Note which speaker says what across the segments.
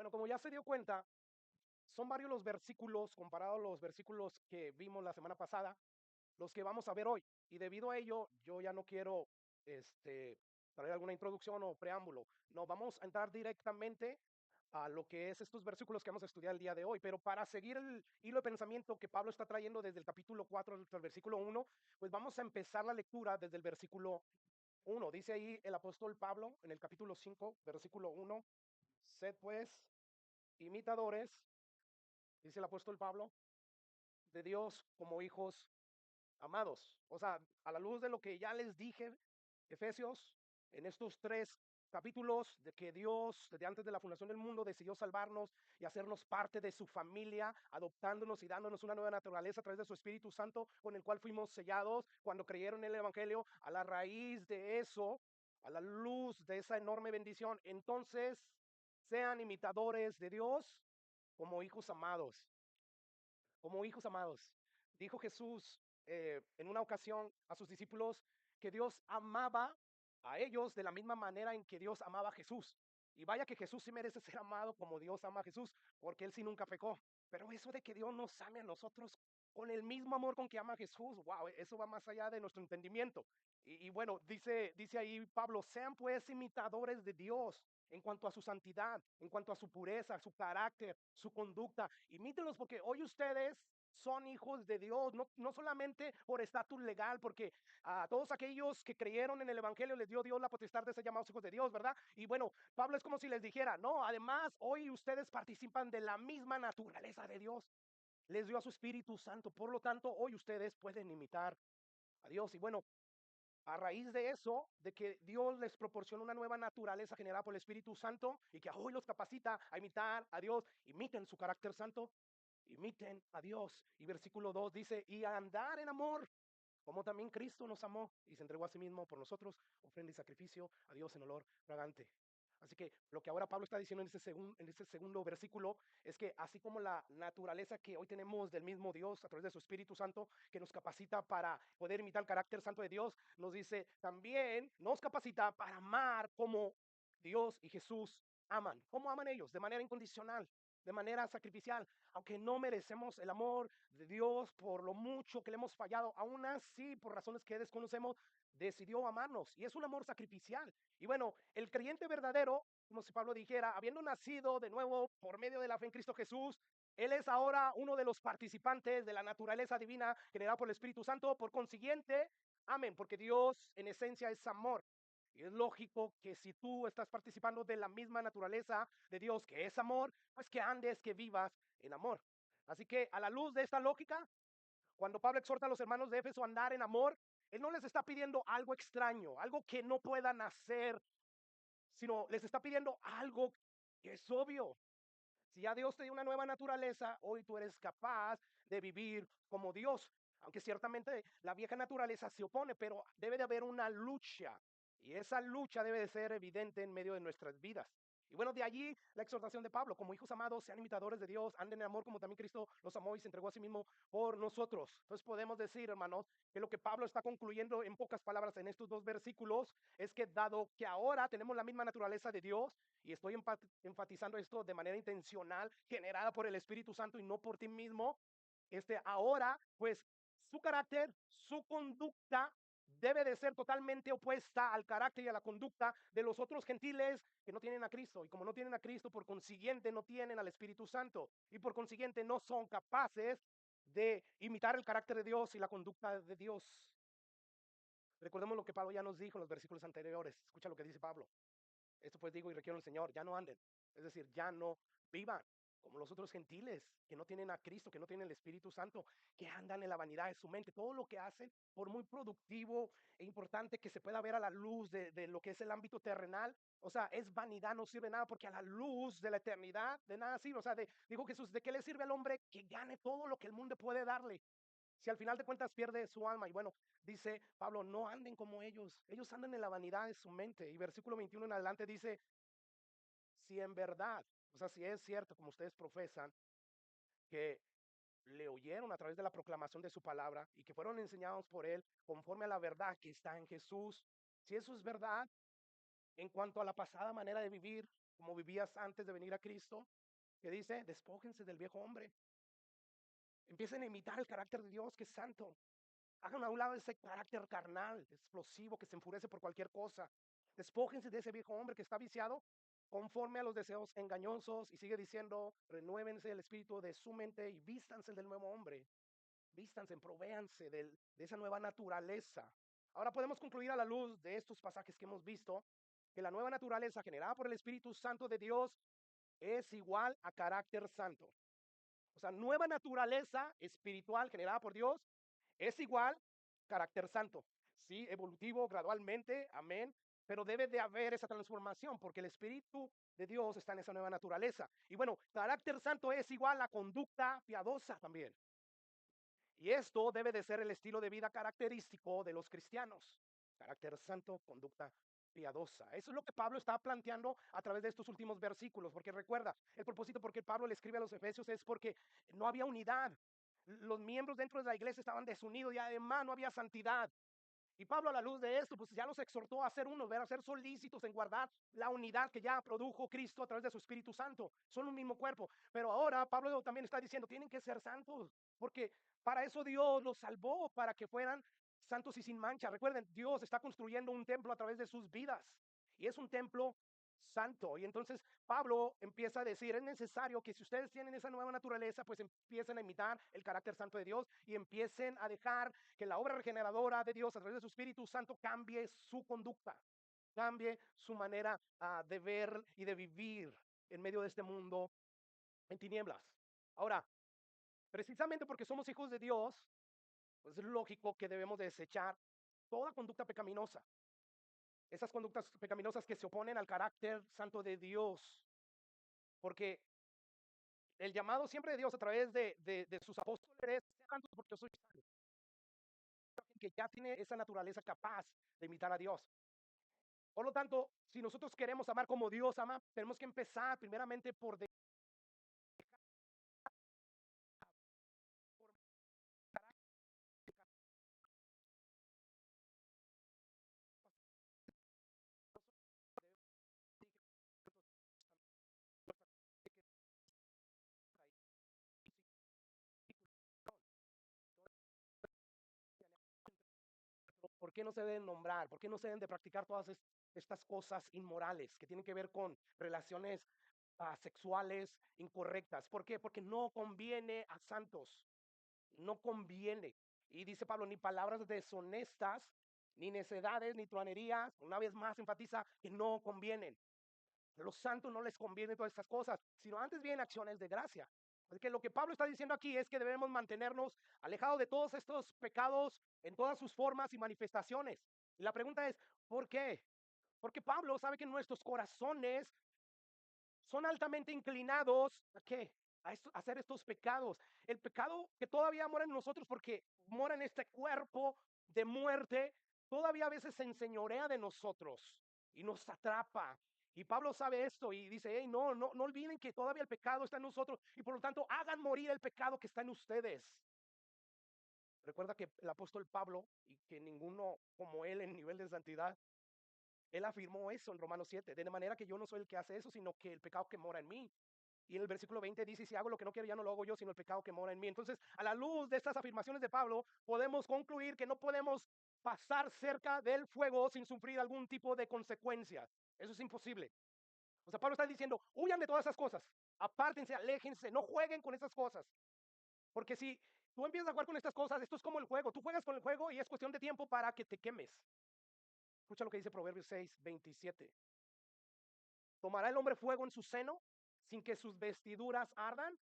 Speaker 1: Bueno, como ya se dio cuenta, son varios los versículos comparados a los versículos que vimos la semana pasada, los que vamos a ver hoy. Y debido a ello, yo ya no quiero este, traer alguna introducción o preámbulo. No, vamos a entrar directamente a lo que es estos versículos que vamos a estudiar el día de hoy. Pero para seguir el hilo de pensamiento que Pablo está trayendo desde el capítulo 4 hasta el versículo 1, pues vamos a empezar la lectura desde el versículo 1. Dice ahí el apóstol Pablo en el capítulo 5, versículo 1, sed pues imitadores, dice el apóstol Pablo, de Dios como hijos amados. O sea, a la luz de lo que ya les dije, Efesios, en estos tres capítulos de que Dios, desde antes de la fundación del mundo, decidió salvarnos y hacernos parte de su familia, adoptándonos y dándonos una nueva naturaleza a través de su Espíritu Santo, con el cual fuimos sellados cuando creyeron en el Evangelio. A la raíz de eso, a la luz de esa enorme bendición, entonces sean imitadores de Dios como hijos amados, como hijos amados. Dijo Jesús en una ocasión a sus discípulos que Dios amaba a ellos de la misma manera en que Dios amaba a Jesús. Y vaya que Jesús sí merece ser amado como Dios ama a Jesús, porque él sí nunca pecó. Pero eso de que Dios nos ame a nosotros con el mismo amor con que ama a Jesús, wow, eso va más allá de nuestro entendimiento. Y bueno, dice ahí Pablo, sean pues imitadores de Dios en cuanto a su santidad, en cuanto a su pureza, su carácter, su conducta. Imítenlos porque hoy ustedes son hijos de Dios, no solamente por estatus legal, porque a todos aquellos que creyeron en el Evangelio les dio Dios la potestad de ser llamados hijos de Dios, ¿verdad? Y bueno, Pablo es como si les dijera, no, además hoy ustedes participan de la misma naturaleza de Dios, les dio a su Espíritu Santo, por lo tanto hoy ustedes pueden imitar a Dios. Y bueno, a raíz de eso, de que Dios les proporciona una nueva naturaleza generada por el Espíritu Santo y que hoy los capacita a imitar a Dios, imiten su carácter santo, imiten a Dios. Y versículo 2 dice, y a andar en amor, como también Cristo nos amó y se entregó a sí mismo por nosotros, ofrenda y sacrificio a Dios en olor fragante. Así que lo que ahora Pablo está diciendo en ese segundo versículo es que así como la naturaleza que hoy tenemos del mismo Dios a través de su Espíritu Santo, que nos capacita para poder imitar el carácter santo de Dios, nos dice también, nos capacita para amar como Dios y Jesús aman. ¿Cómo aman ellos? De manera incondicional, de manera sacrificial, aunque no merecemos el amor de Dios por lo mucho que le hemos fallado, aún así, por razones que desconocemos, decidió amarnos y es un amor sacrificial. Y bueno, el creyente verdadero, como si Pablo dijera, habiendo nacido de nuevo por medio de la fe en Cristo Jesús, él es ahora uno de los participantes de la naturaleza divina generada por el Espíritu Santo. Por consiguiente, amén, porque Dios en esencia es amor. Y es lógico que si tú estás participando de la misma naturaleza de Dios, que es amor, pues que andes, que vivas en amor. Así que a la luz de esta lógica, cuando Pablo exhorta a los hermanos de Éfeso a andar en amor, él no les está pidiendo algo extraño, algo que no puedan hacer, sino les está pidiendo algo que es obvio. Si ya Dios te dio una nueva naturaleza, hoy tú eres capaz de vivir como Dios. Aunque ciertamente la vieja naturaleza se opone, pero debe de haber una lucha. Y esa lucha debe de ser evidente en medio de nuestras vidas. Y bueno, de allí la exhortación de Pablo, como hijos amados, sean imitadores de Dios, anden en amor como también Cristo los amó y se entregó a sí mismo por nosotros. Entonces podemos decir, hermanos, que lo que Pablo está concluyendo en pocas palabras en estos dos versículos es que dado que ahora tenemos la misma naturaleza de Dios, y estoy enfatizando esto de manera intencional, generada por el Espíritu Santo y no por ti mismo, ahora, pues su carácter, su conducta debe de ser totalmente opuesta al carácter y a la conducta de los otros gentiles que no tienen a Cristo. Y como no tienen a Cristo, por consiguiente no tienen al Espíritu Santo. Y por consiguiente no son capaces de imitar el carácter de Dios y la conducta de Dios. Recordemos lo que Pablo ya nos dijo en los versículos anteriores. Escucha lo que dice Pablo. Esto pues digo y requiero el Señor, ya no anden, es decir, ya no vivan como los otros gentiles que no tienen a Cristo, que no tienen el Espíritu Santo, que andan en la vanidad de su mente. Todo lo que hacen, por muy productivo e importante que se pueda ver a la luz de lo que es el ámbito terrenal, o sea, es vanidad, no sirve nada, porque a la luz de la eternidad de nada sirve. O sea, dijo Jesús, ¿de qué le sirve al hombre que gane todo lo que el mundo puede darle, si al final de cuentas pierde su alma? Y bueno, dice Pablo, no anden como ellos andan en la vanidad de su mente. Y versículo 21 en adelante dice, si en verdad, o sea, si es cierto, como ustedes profesan, que le oyeron a través de la proclamación de su palabra y que fueron enseñados por él conforme a la verdad que está en Jesús, si eso es verdad en cuanto a la pasada manera de vivir, como vivías antes de venir a Cristo, que dice, despójense del viejo hombre. Empiecen a imitar el carácter de Dios, que es santo. Hagan a un lado ese carácter carnal, explosivo, que se enfurece por cualquier cosa. Despójense de ese viejo hombre que está viciado conforme a los deseos engañosos, y sigue diciendo, renuévense el espíritu de su mente y vístanse del nuevo hombre. Vístanse, provéanse de esa nueva naturaleza. Ahora podemos concluir a la luz de estos pasajes que hemos visto que la nueva naturaleza generada por el Espíritu Santo de Dios es igual a carácter santo. O sea, nueva naturaleza espiritual generada por Dios es igual carácter santo. Sí, evolutivo gradualmente, amén, pero debe de haber esa transformación porque el Espíritu de Dios está en esa nueva naturaleza. Y bueno, carácter santo es igual a conducta piadosa también. Y esto debe de ser el estilo de vida característico de los cristianos. Carácter santo, conducta piadosa. Eso es lo que Pablo está planteando a través de estos últimos versículos, porque recuerda, el propósito por qué Pablo le escribe a los Efesios es porque no había unidad. Los miembros dentro de la iglesia estaban desunidos y además no había santidad. Y Pablo, a la luz de esto, pues ya los exhortó a ser unos, a ser solícitos en guardar la unidad que ya produjo Cristo a través de su Espíritu Santo. Son un mismo cuerpo. Pero ahora Pablo también está diciendo, tienen que ser santos, porque para eso Dios los salvó, para que fueran santos y sin mancha. Recuerden, Dios está construyendo un templo a través de sus vidas. Y es un templo santo. Y entonces Pablo empieza a decir, es necesario que si ustedes tienen esa nueva naturaleza, pues empiecen a imitar el carácter santo de Dios y empiecen a dejar que la obra regeneradora de Dios a través de su Espíritu Santo cambie su conducta, cambie su manera de ver y de vivir en medio de este mundo en tinieblas. Ahora, precisamente porque somos hijos de Dios, pues es lógico que debemos desechar toda conducta pecaminosa. Esas conductas pecaminosas que se oponen al carácter santo de Dios, porque el llamado siempre de Dios a través de sus apóstoles es ser santos porque yo soy santo, que ya tiene esa naturaleza capaz de imitar a Dios. Por lo tanto, si nosotros queremos amar como Dios ama, tenemos que empezar primeramente por dejar por ¿por qué no se deben nombrar? ¿Por qué no se deben de practicar todas estas cosas inmorales que tienen que ver con relaciones sexuales incorrectas? ¿Por qué? Porque no conviene a santos, no conviene. Y dice Pablo, ni palabras deshonestas, ni necedades, ni truanerías. Una vez más enfatiza que no convienen. A los santos no les conviene todas estas cosas, sino antes bien acciones de gracia. Porque lo que Pablo está diciendo aquí es que debemos mantenernos alejados de todos estos pecados en todas sus formas y manifestaciones. Y la pregunta es, ¿por qué? Porque Pablo sabe que nuestros corazones son altamente inclinados ¿a qué? A hacer estos pecados. El pecado que todavía mora en nosotros porque mora en este cuerpo de muerte, todavía a veces se enseñorea de nosotros y nos atrapa. Y Pablo sabe esto y dice, hey, no olviden que todavía el pecado está en nosotros y por lo tanto hagan morir el pecado que está en ustedes. Recuerda que el apóstol Pablo, y que ninguno como él en nivel de santidad, él afirmó eso en Romanos 7, de manera que yo no soy el que hace eso, sino que el pecado que mora en mí. Y en el versículo 20 dice, si hago lo que no quiero, ya no lo hago yo, sino el pecado que mora en mí. Entonces, a la luz de estas afirmaciones de Pablo, podemos concluir que no podemos pasar cerca del fuego sin sufrir algún tipo de consecuencia. Eso es imposible. O sea, Pablo está diciendo, huyan de todas esas cosas, apártense, aléjense, no jueguen con esas cosas. Porque si tú empiezas a jugar con estas cosas, esto es como el juego. Tú juegas con el juego y es cuestión de tiempo para que te quemes. Escucha lo que dice Proverbios 6:27. ¿Tomará el hombre fuego en su seno sin que sus vestiduras ardan?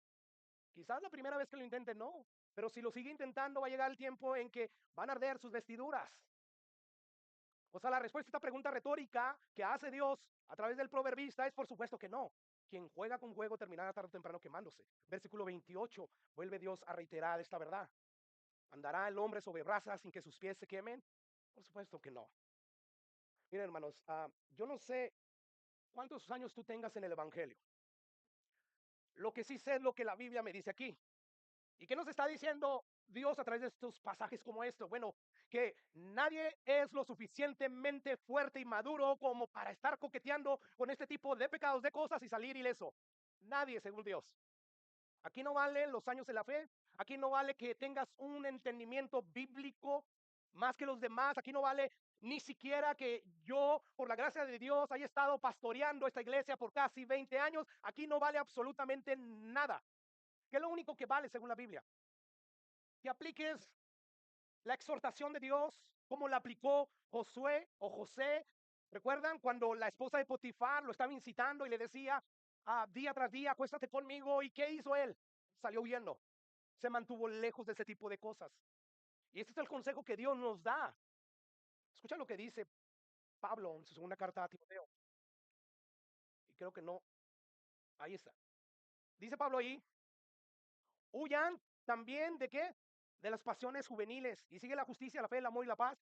Speaker 1: Quizás la primera vez que lo intente no, pero si lo sigue intentando va a llegar el tiempo en que van a arder sus vestiduras. O sea, la respuesta a esta pregunta retórica que hace Dios a través del proverbista es por supuesto que no. Quien juega con fuego terminará tarde o temprano quemándose. Versículo 28, vuelve Dios a reiterar esta verdad. ¿Andará el hombre sobre brasas sin que sus pies se quemen? Por supuesto que no. Miren, hermanos, yo no sé cuántos años tú tengas en el Evangelio. Lo que sí sé es lo que la Biblia me dice aquí. ¿Y qué nos está diciendo Dios a través de estos pasajes como esto? Bueno, que nadie es lo suficientemente fuerte y maduro como para estar coqueteando con este tipo de pecados, de cosas y salir ileso. Nadie, según Dios. Aquí no valen los años de la fe. Aquí no vale que tengas un entendimiento bíblico más que los demás. Aquí no vale ni siquiera que yo, por la gracia de Dios, haya estado pastoreando esta iglesia por casi 20 años. Aquí no vale absolutamente nada. ¿Qué es lo único que vale según la Biblia? Que apliques la exhortación de Dios, como la aplicó Josué o José. ¿Recuerdan cuando la esposa de Potifar lo estaba incitando y le decía día tras día, acuéstate conmigo? ¿Y qué hizo él? Salió huyendo. Se mantuvo lejos de ese tipo de cosas. Y este es el consejo que Dios nos da. Escucha lo que dice Pablo en su segunda carta a Timoteo. Y creo que no, ahí está. Dice Pablo ahí, huyan también de qué? De las pasiones juveniles. Y sigue la justicia, la fe, el amor y la paz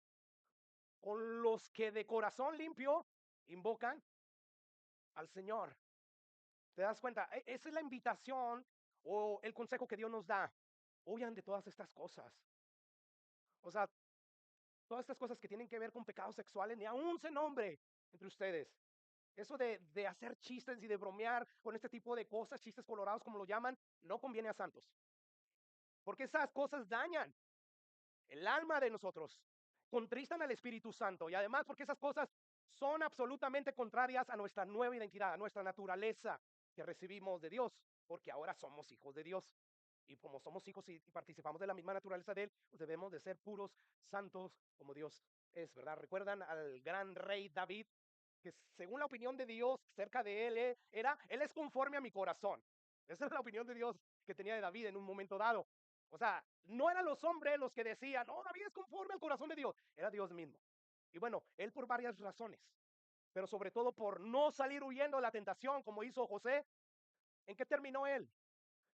Speaker 1: con los que de corazón limpio invocan al Señor. ¿Te das cuenta? Esa es la invitación o el consejo que Dios nos da. Huyan de todas estas cosas. O sea, todas estas cosas que tienen que ver con pecados sexuales, ni aún se nombre entre ustedes. Eso de hacer chistes y de bromear con este tipo de cosas, chistes colorados como lo llaman, no conviene a santos. Porque esas cosas dañan el alma de nosotros, contristan al Espíritu Santo y además porque esas cosas son absolutamente contrarias a nuestra nueva identidad, a nuestra naturaleza que recibimos de Dios, porque ahora somos hijos de Dios. Y como somos hijos y participamos de la misma naturaleza de Él, pues debemos de ser puros, santos como Dios es, ¿verdad? ¿Recuerdan al gran rey David? Que según la opinión de Dios cerca de él, él es conforme a mi corazón. Esa es la opinión de Dios que tenía de David en un momento dado. O sea, no eran los hombres los que decían, no, David es conforme al corazón de Dios, era Dios mismo. Y bueno, él por varias razones, pero sobre todo por no salir huyendo de la tentación como hizo José. ¿En qué terminó él?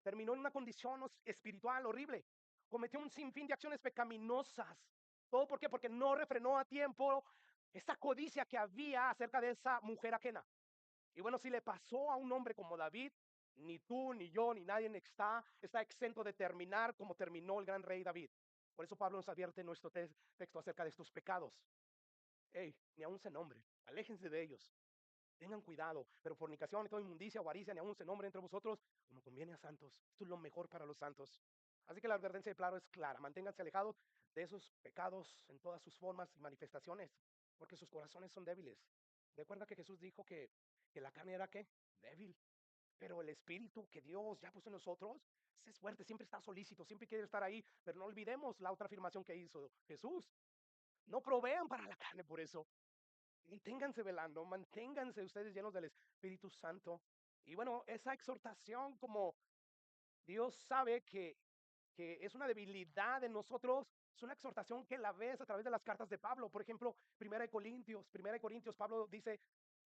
Speaker 1: Terminó en una condición espiritual horrible. Cometió un sinfín de acciones pecaminosas. ¿Todo por qué? Porque no refrenó a tiempo esa codicia que había acerca de esa mujer ajena. Y bueno, si le pasó a un hombre como David, ni tú, ni yo, ni nadie está exento de terminar como terminó el gran rey David. Por eso Pablo nos advierte en nuestro texto acerca de estos pecados. Hey, ni aún se nombre, aléjense de ellos. Tengan cuidado, pero fornicación y toda inmundicia o avaricia ni aún se nombre entre vosotros, como conviene a santos. Esto es lo mejor para los santos. Así que la advertencia de Claro es clara. Manténganse alejados de esos pecados en todas sus formas y manifestaciones, porque sus corazones son débiles. Recuerda que Jesús dijo que la carne era ¿qué? Débil, pero el espíritu que Dios ya puso en nosotros es fuerte, siempre está solícito, siempre quiere estar ahí, pero no olvidemos la otra afirmación que hizo Jesús. No provean para la carne por eso. Manténganse velando, manténganse ustedes llenos del Espíritu Santo. Y bueno, esa exhortación, como Dios sabe que es una debilidad en nosotros, es una exhortación que la ves a través de las cartas de Pablo. Por ejemplo, Primera de Corintios, Pablo dice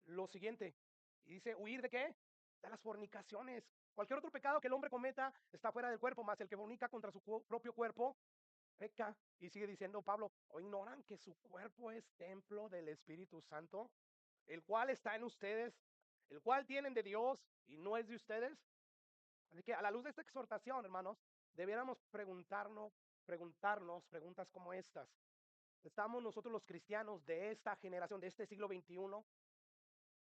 Speaker 1: lo siguiente, y dice, ¿huir de qué? De las fornicaciones. Cualquier otro pecado que el hombre cometa está fuera del cuerpo, más el que fornica contra su propio cuerpo peca. Y sigue diciendo Pablo, ¿o ignoran que su cuerpo es templo del Espíritu Santo, el cual está en ustedes, el cual tienen de Dios y no es de ustedes? Así que a la luz de esta exhortación, hermanos, debiéramos preguntarnos preguntas como estas. ¿Estamos nosotros los cristianos de esta generación, de este siglo XXI,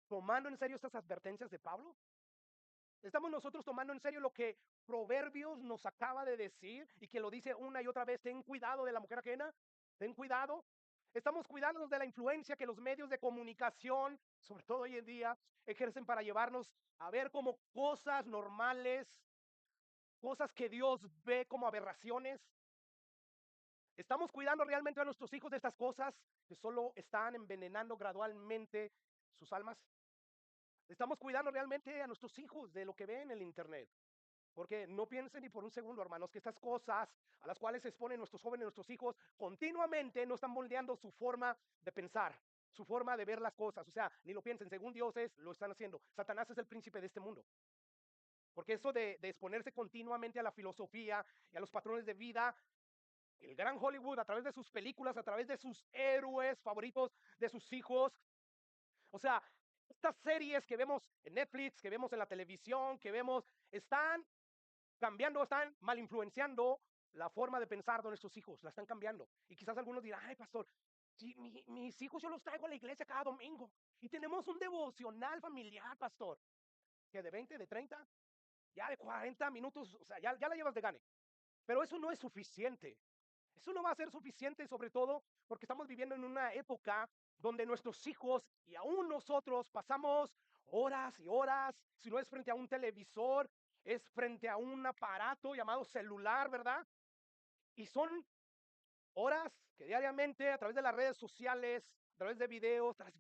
Speaker 1: tomando en serio estas advertencias de Pablo? ¿Estamos nosotros tomando en serio lo que Proverbios nos acaba de decir y que lo dice una y otra vez? Ten cuidado de la mujer ajena, ten cuidado. Estamos cuidándonos de la influencia que los medios de comunicación, sobre todo hoy en día, ejercen para llevarnos a ver como cosas normales, cosas que Dios ve como aberraciones. ¿Estamos cuidando realmente a nuestros hijos de estas cosas que solo están envenenando gradualmente sus almas? ¿Estamos cuidando realmente a nuestros hijos de lo que ven en el Internet? Porque no piensen ni por un segundo, hermanos, que estas cosas a las cuales se exponen nuestros jóvenes, nuestros hijos, continuamente no están moldeando su forma de pensar, su forma de ver las cosas. O sea, ni lo piensen, según Dios lo están haciendo. Satanás es el príncipe de este mundo. Porque eso de exponerse continuamente a la filosofía y a los patrones de vida, el gran Hollywood, a través de sus películas, a través de sus héroes favoritos, de sus hijos. O sea, estas series que vemos en Netflix, que vemos en la televisión, que vemos, están cambiando, están mal influenciando la forma de pensar de nuestros hijos, la están cambiando. Y quizás algunos dirán, ay, pastor, si mis hijos yo los traigo a la iglesia cada domingo y tenemos un devocional familiar, pastor, que de 20, de 30, ya de 40 minutos, o sea, ya la llevas de gane. Pero eso no es suficiente. Eso no va a ser suficiente, sobre todo porque estamos viviendo en una época donde nuestros hijos y aún nosotros pasamos horas y horas, si no es frente a un televisor, es frente a un aparato llamado celular, ¿verdad? Y son horas que diariamente a través de las redes sociales, a través de videos, tras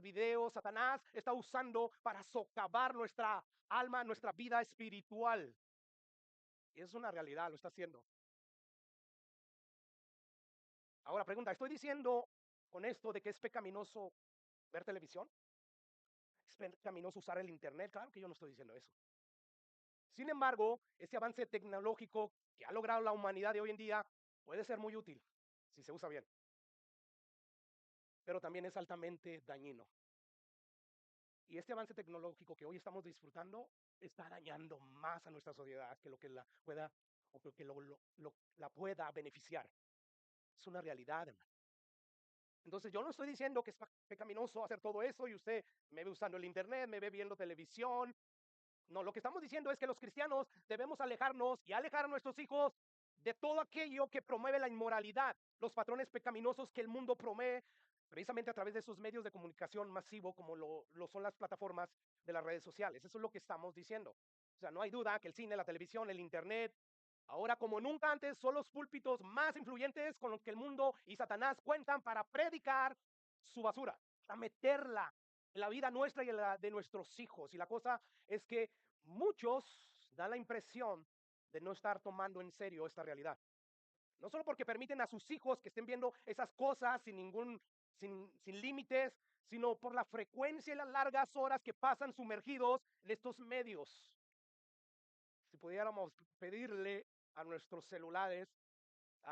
Speaker 1: videos, Satanás está usando para socavar nuestra alma, nuestra vida espiritual. Y es una realidad, lo está haciendo. Ahora pregunta, ¿estoy diciendo con esto de que es pecaminoso ver televisión? ¿Es pecaminoso usar el internet? Claro que yo no estoy diciendo eso. Sin embargo, ese avance tecnológico que ha logrado la humanidad de hoy en día puede ser muy útil si se usa bien, pero también es altamente dañino. Y este avance tecnológico que hoy estamos disfrutando está dañando más a nuestra sociedad que lo que la pueda o que la pueda beneficiar. Es una realidad, hermano. Entonces, yo no estoy diciendo que es pecaminoso hacer todo eso y usted me ve usando el internet, me ve viendo televisión. No, lo que estamos diciendo es que los cristianos debemos alejarnos y alejar a nuestros hijos de todo aquello que promueve la inmoralidad, los patrones pecaminosos que el mundo promueve precisamente a través de esos medios de comunicación masivo como lo son las plataformas de las redes sociales. Eso es lo que estamos diciendo. O sea, no hay duda que el cine, la televisión, el internet, ahora como nunca antes, son los púlpitos más influyentes con los que el mundo y Satanás cuentan para predicar su basura, para meterla en la vida nuestra y en la de nuestros hijos. Y la cosa es que muchos dan la impresión de no estar tomando en serio esta realidad. No solo porque permiten a sus hijos que estén viendo esas cosas sin límites, sino por la frecuencia y las largas horas que pasan sumergidos en estos medios. Si pudiéramos pedirle a nuestros celulares,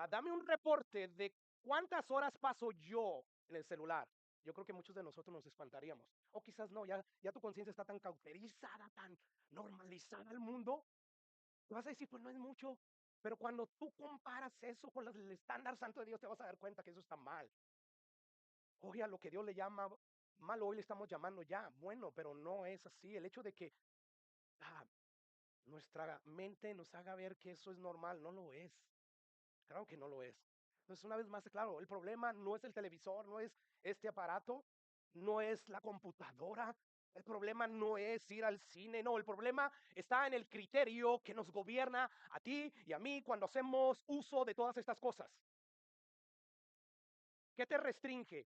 Speaker 1: dame un reporte de cuántas horas paso yo en el celular. Yo creo que muchos de nosotros nos espantaríamos. O quizás no, ya tu conciencia está tan cauterizada, tan normalizada al mundo. Tú vas a decir, pues no es mucho. Pero cuando tú comparas eso con el estándar santo de Dios, te vas a dar cuenta que eso está mal. Hoy a lo que Dios le llama mal, hoy le estamos llamando ya bueno, pero no es así. El hecho de que ah, nuestra mente nos haga ver que eso es normal, no lo es. Claro que no lo es. Entonces, una vez más, claro, el problema no es el televisor, no es este aparato, no es la computadora, el problema no es ir al cine, no, el problema está en el criterio que nos gobierna a ti y a mí cuando hacemos uso de todas estas cosas. ¿Qué te restringe?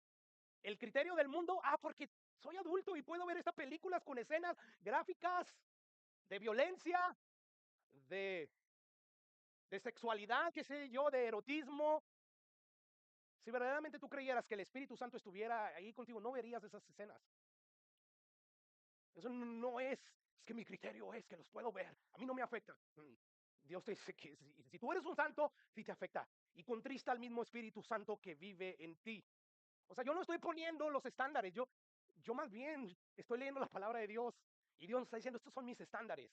Speaker 1: ¿El criterio del mundo? Porque soy adulto y puedo ver estas películas con escenas gráficas de violencia, de, de sexualidad, qué sé yo, de erotismo. Si verdaderamente tú creyeras que el Espíritu Santo estuviera ahí contigo, no verías esas escenas. Eso no es que mi criterio es que los puedo ver. A mí no me afecta. Dios te dice que si tú eres un santo, sí te afecta. Y contrista al mismo Espíritu Santo que vive en ti. O sea, yo no estoy poniendo los estándares. Yo más bien estoy leyendo la palabra de Dios. Y Dios está diciendo, estos son mis estándares.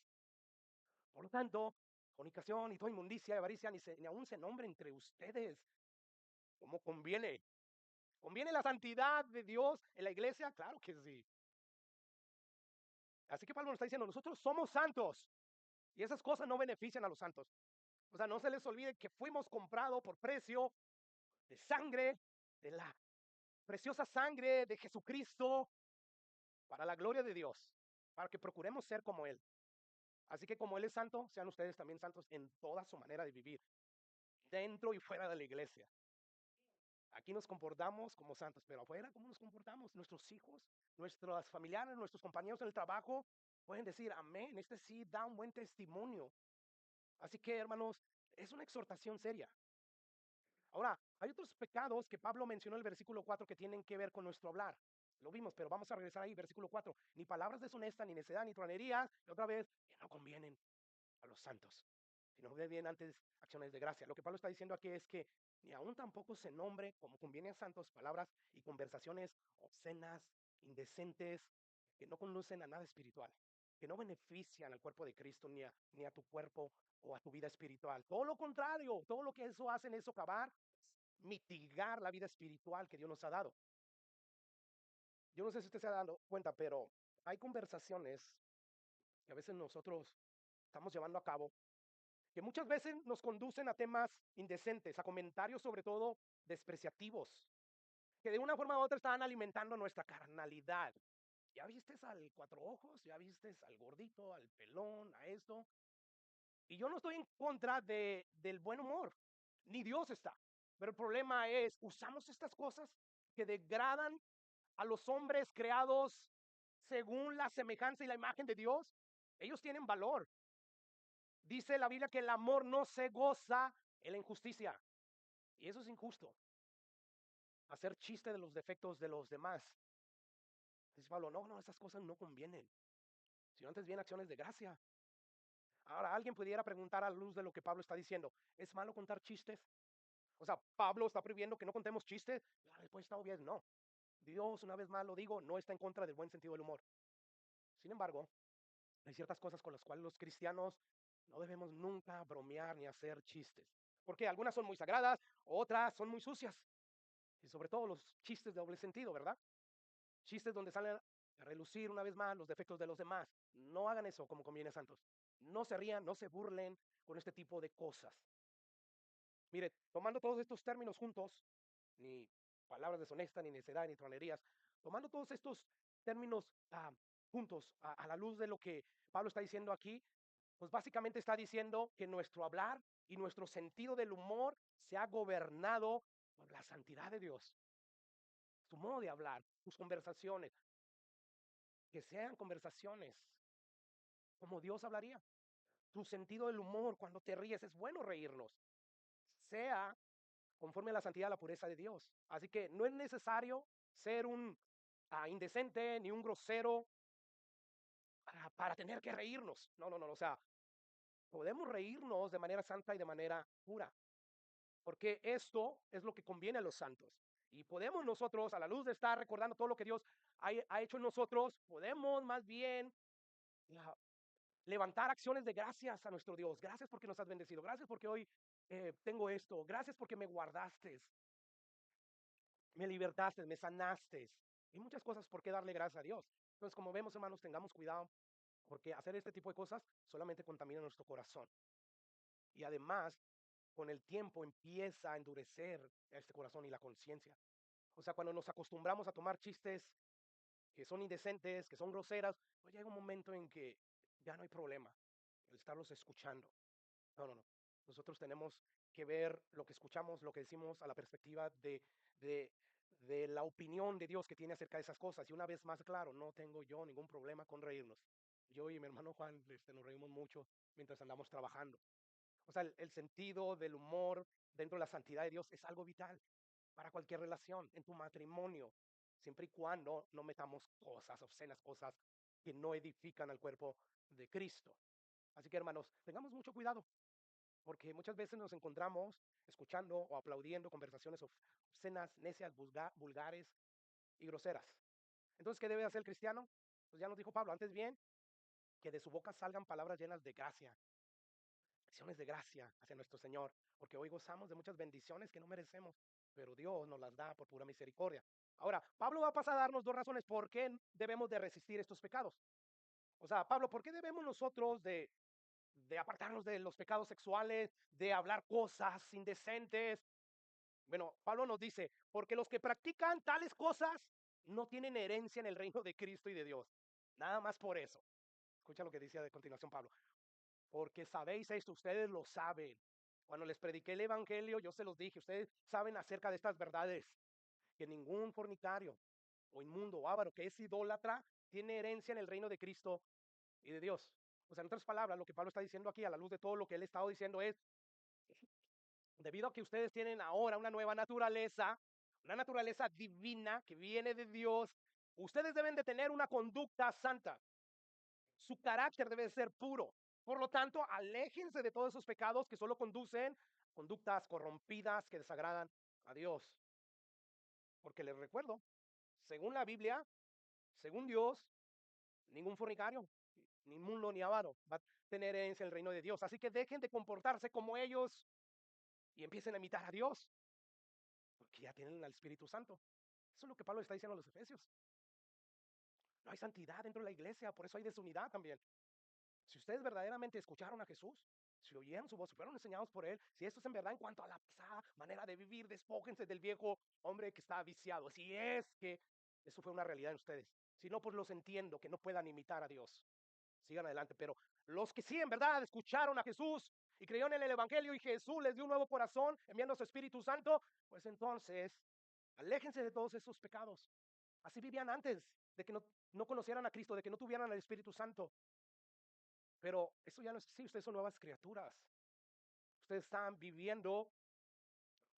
Speaker 1: Por lo tanto, fornicación y toda inmundicia y avaricia ni aún se nombre entre ustedes como conviene. ¿Conviene la santidad de Dios en la iglesia? Claro que sí. Así que Pablo nos está diciendo, nosotros somos santos y esas cosas no benefician a los santos. O sea, no se les olvide que fuimos comprados por precio de sangre, de la preciosa sangre de Jesucristo para la gloria de Dios, para que procuremos ser como Él. Así que como Él es santo, sean ustedes también santos en toda su manera de vivir, dentro y fuera de la iglesia. Aquí nos comportamos como santos, pero afuera, ¿cómo nos comportamos? Nuestros hijos, nuestros familiares, nuestros compañeros en el trabajo pueden decir, amén, este sí da un buen testimonio. Así que, hermanos, es una exhortación seria. Ahora, hay otros pecados que Pablo mencionó en el versículo 4 que tienen que ver con nuestro hablar. Lo vimos, pero vamos a regresar ahí, versículo 4. Ni palabras deshonestas, ni necedad, ni tronerías, y otra vez, que no convienen a los santos, sino que bien antes acciones de gracia. Lo que Pablo está diciendo aquí es que ni aún tampoco se nombre como conviene a santos palabras y conversaciones obscenas, indecentes, que no conducen a nada espiritual. que no benefician al cuerpo de Cristo ni a tu cuerpo o a tu vida espiritual. Todo lo contrario, todo lo que eso hacen es socavar, mitigar la vida espiritual que Dios nos ha dado. Yo no sé si usted se ha dado cuenta, pero hay conversaciones que a veces nosotros estamos llevando a cabo que muchas veces nos conducen a temas indecentes, a comentarios sobre todo despreciativos, que de una forma u otra están alimentando nuestra carnalidad. ¿Ya vistes al cuatro ojos? ¿Ya vistes al gordito, al pelón, a esto? Y yo no estoy en contra del buen humor, ni Dios está. Pero el problema es, usamos estas cosas que degradan a los hombres creados según la semejanza y la imagen de Dios. Ellos tienen valor. Dice la Biblia que el amor no se goza en la injusticia. Y eso es injusto. Hacer chiste de los defectos de los demás. Dice Pablo, no, no, esas cosas no convienen. Sino antes bien acciones de gracia. Ahora, alguien pudiera preguntar a la luz de lo que Pablo está diciendo, ¿es malo contar chistes? O sea, Pablo está prohibiendo que no contemos chistes. La respuesta obvia es no. Dios, una vez más lo digo, no está en contra del buen sentido del humor. Sin embargo, hay ciertas cosas con las cuales los cristianos no debemos nunca bromear ni hacer chistes. Porque algunas son muy sagradas, otras son muy sucias. Y sobre todo los chistes de doble sentido, ¿verdad? Chistes donde salen a relucir una vez más los defectos de los demás. No hagan eso como conviene, santos. No se rían, no se burlen con este tipo de cosas. Mire, tomando todos estos términos juntos, ni palabras deshonestas, ni necedad, ni tronerías, tomando todos estos términos juntos a la luz de lo que Pablo está diciendo aquí, pues básicamente está diciendo que nuestro hablar y nuestro sentido del humor se ha gobernado por la santidad de Dios. Su modo de hablar, sus conversaciones, que sean conversaciones como Dios hablaría. Tu sentido del humor, cuando te ríes, es bueno reírnos. Sea conforme a la santidad y la pureza de Dios. Así que no es necesario ser un indecente ni un grosero para tener que reírnos. No, no, no. O sea, podemos reírnos de manera santa y de manera pura, porque esto es lo que conviene a los santos. Y podemos nosotros, a la luz de estar recordando todo lo que Dios ha hecho en nosotros, podemos más bien ah, levantar acciones de gracias a nuestro Dios. Gracias porque nos has bendecido. Gracias porque hoy tengo esto. Gracias porque me guardaste, me libertaste, me sanaste. Hay muchas cosas por qué darle gracias a Dios. Entonces, como vemos, hermanos, tengamos cuidado porque hacer este tipo de cosas solamente contamina nuestro corazón. Y además, con el tiempo empieza a endurecer este corazón y la conciencia. O sea, cuando nos acostumbramos a tomar chistes que son indecentes, que son groseras, pues llega un momento en que ya no hay problema el estarlos escuchando. No, no, no. Nosotros tenemos que ver lo que escuchamos, lo que decimos a la perspectiva de, de la opinión de Dios que tiene acerca de esas cosas. Y una vez más, claro, no tengo yo ningún problema con reírnos. Yo y mi hermano Juan nos reímos mucho mientras andamos trabajando. O sea, el sentido del humor dentro de la santidad de Dios es algo vital para cualquier relación, en tu matrimonio, siempre y cuando no metamos cosas obscenas, cosas que no edifican al cuerpo de Cristo. Así que, hermanos, tengamos mucho cuidado porque muchas veces nos encontramos escuchando o aplaudiendo conversaciones obscenas, necias, vulgares y groseras. Entonces, ¿qué debe hacer el cristiano? Pues ya nos dijo Pablo, antes bien, que de su boca salgan palabras llenas de gracia, acciones de gracia hacia nuestro Señor, porque hoy gozamos de muchas bendiciones que no merecemos, pero Dios nos las da por pura misericordia. Ahora, Pablo va a pasar a darnos dos razones por qué debemos de resistir estos pecados. O sea, Pablo, ¿por qué debemos nosotros de apartarnos de los pecados sexuales, de hablar cosas indecentes? Bueno, Pablo nos dice, porque los que practican tales cosas no tienen herencia en el reino de Cristo y de Dios. Nada más por eso. Escucha lo que dice a continuación Pablo. Porque sabéis esto, ustedes lo saben. Cuando les prediqué el evangelio, yo se los dije, ustedes saben acerca de estas verdades, que ningún fornicario o inmundo o avaro que es idólatra tiene herencia en el reino de Cristo y de Dios. O sea, en otras palabras, lo que Pablo está diciendo aquí, a la luz de todo lo que él ha estado diciendo, es, debido a que ustedes tienen ahora una nueva naturaleza, una naturaleza divina que viene de Dios, ustedes deben de tener una conducta santa. Su carácter debe ser puro. Por lo tanto, aléjense de todos esos pecados que solo conducen a conductas corrompidas que desagradan a Dios. Porque les recuerdo, según la Biblia, según Dios, ningún fornicario, ni inmundo ni avaro va a tener herencia en el reino de Dios. Así que dejen de comportarse como ellos y empiecen a imitar a Dios, porque ya tienen al Espíritu Santo. Eso es lo que Pablo está diciendo a los Efesios. No hay santidad dentro de la iglesia, por eso hay desunidad también. Si ustedes verdaderamente escucharon a Jesús, si oyeron su voz, si fueron enseñados por Él, si esto es en verdad en cuanto a la pasada manera de vivir, despójense del viejo hombre que está viciado. Si es que eso fue una realidad en ustedes. Si no, pues los entiendo que no puedan imitar a Dios. Sigan adelante. Pero los que sí en verdad escucharon a Jesús y creyeron en el Evangelio y Jesús les dio un nuevo corazón enviando a su Espíritu Santo, pues entonces aléjense de todos esos pecados. Así vivían antes de que no conocieran a Cristo, de que no tuvieran el Espíritu Santo. Pero eso ya no es así, ustedes son nuevas criaturas. Ustedes están viviendo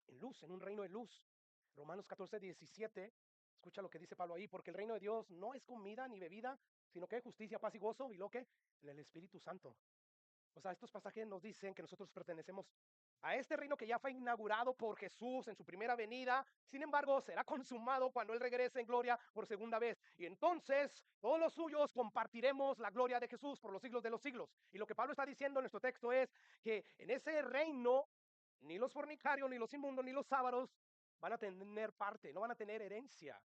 Speaker 1: en luz, en un reino de luz. Romanos 14:17, escucha lo que dice Pablo ahí, porque el reino de Dios no es comida ni bebida, sino que justicia, paz y gozo, y lo que en el Espíritu Santo. O sea, estos pasajes nos dicen que nosotros pertenecemos a este reino que ya fue inaugurado por Jesús en su primera venida. Sin embargo, será consumado cuando Él regrese en gloria por segunda vez. Y entonces todos los suyos compartiremos la gloria de Jesús por los siglos de los siglos. Y lo que Pablo está diciendo en nuestro texto es que en ese reino ni los fornicarios, ni los inmundos, ni los ávaros van a tener parte, no van a tener herencia.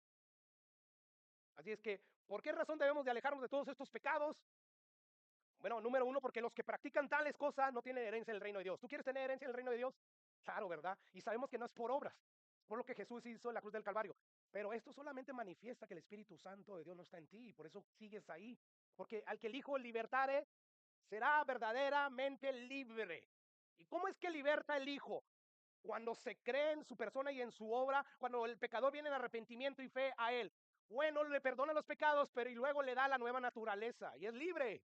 Speaker 1: Así es que, ¿por qué razón debemos de alejarnos de todos estos pecados? Bueno, número uno, porque los que practican tales cosas no tienen herencia en el reino de Dios. ¿Tú quieres tener herencia en el reino de Dios? Claro, ¿verdad? Y sabemos que no es por obras, es por lo que Jesús hizo en la cruz del Calvario. Pero esto solamente manifiesta que el Espíritu Santo de Dios no está en ti y por eso sigues ahí. Porque al que el Hijo libertare será verdaderamente libre. ¿Y cómo es que liberta el Hijo? Cuando se cree en su persona y en su obra, cuando el pecador viene en arrepentimiento y fe a Él. Bueno, le perdona los pecados, pero y luego le da la nueva naturaleza y es libre.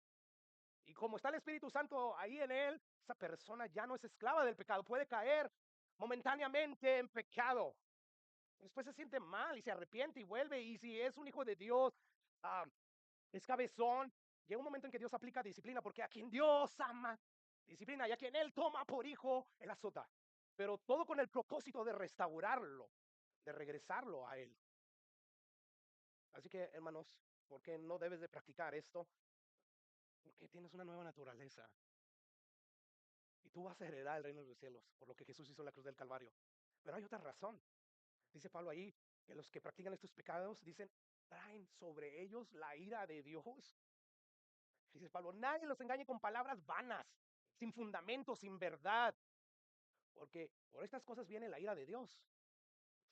Speaker 1: Y como está el Espíritu Santo ahí en él, esa persona ya no es esclava del pecado, puede caer momentáneamente en pecado. Después se siente mal y se arrepiente y vuelve. Y si es un hijo de Dios, ah, es cabezón, llega un momento en que Dios aplica disciplina, porque a quien Dios ama, disciplina, y a quien Él toma por hijo, Él azota. Pero todo con el propósito de restaurarlo, de regresarlo a Él. Así que, hermanos, ¿por qué no debes de practicar esto? Porque tienes una nueva naturaleza. Y tú vas a heredar el reino de los cielos, por lo que Jesús hizo en la cruz del Calvario. Pero hay otra razón. Dice Pablo ahí que los que practican estos pecados, dicen, traen sobre ellos la ira de Dios. Dice Pablo, nadie los engañe con palabras vanas, sin fundamento, sin verdad, porque por estas cosas viene la ira de Dios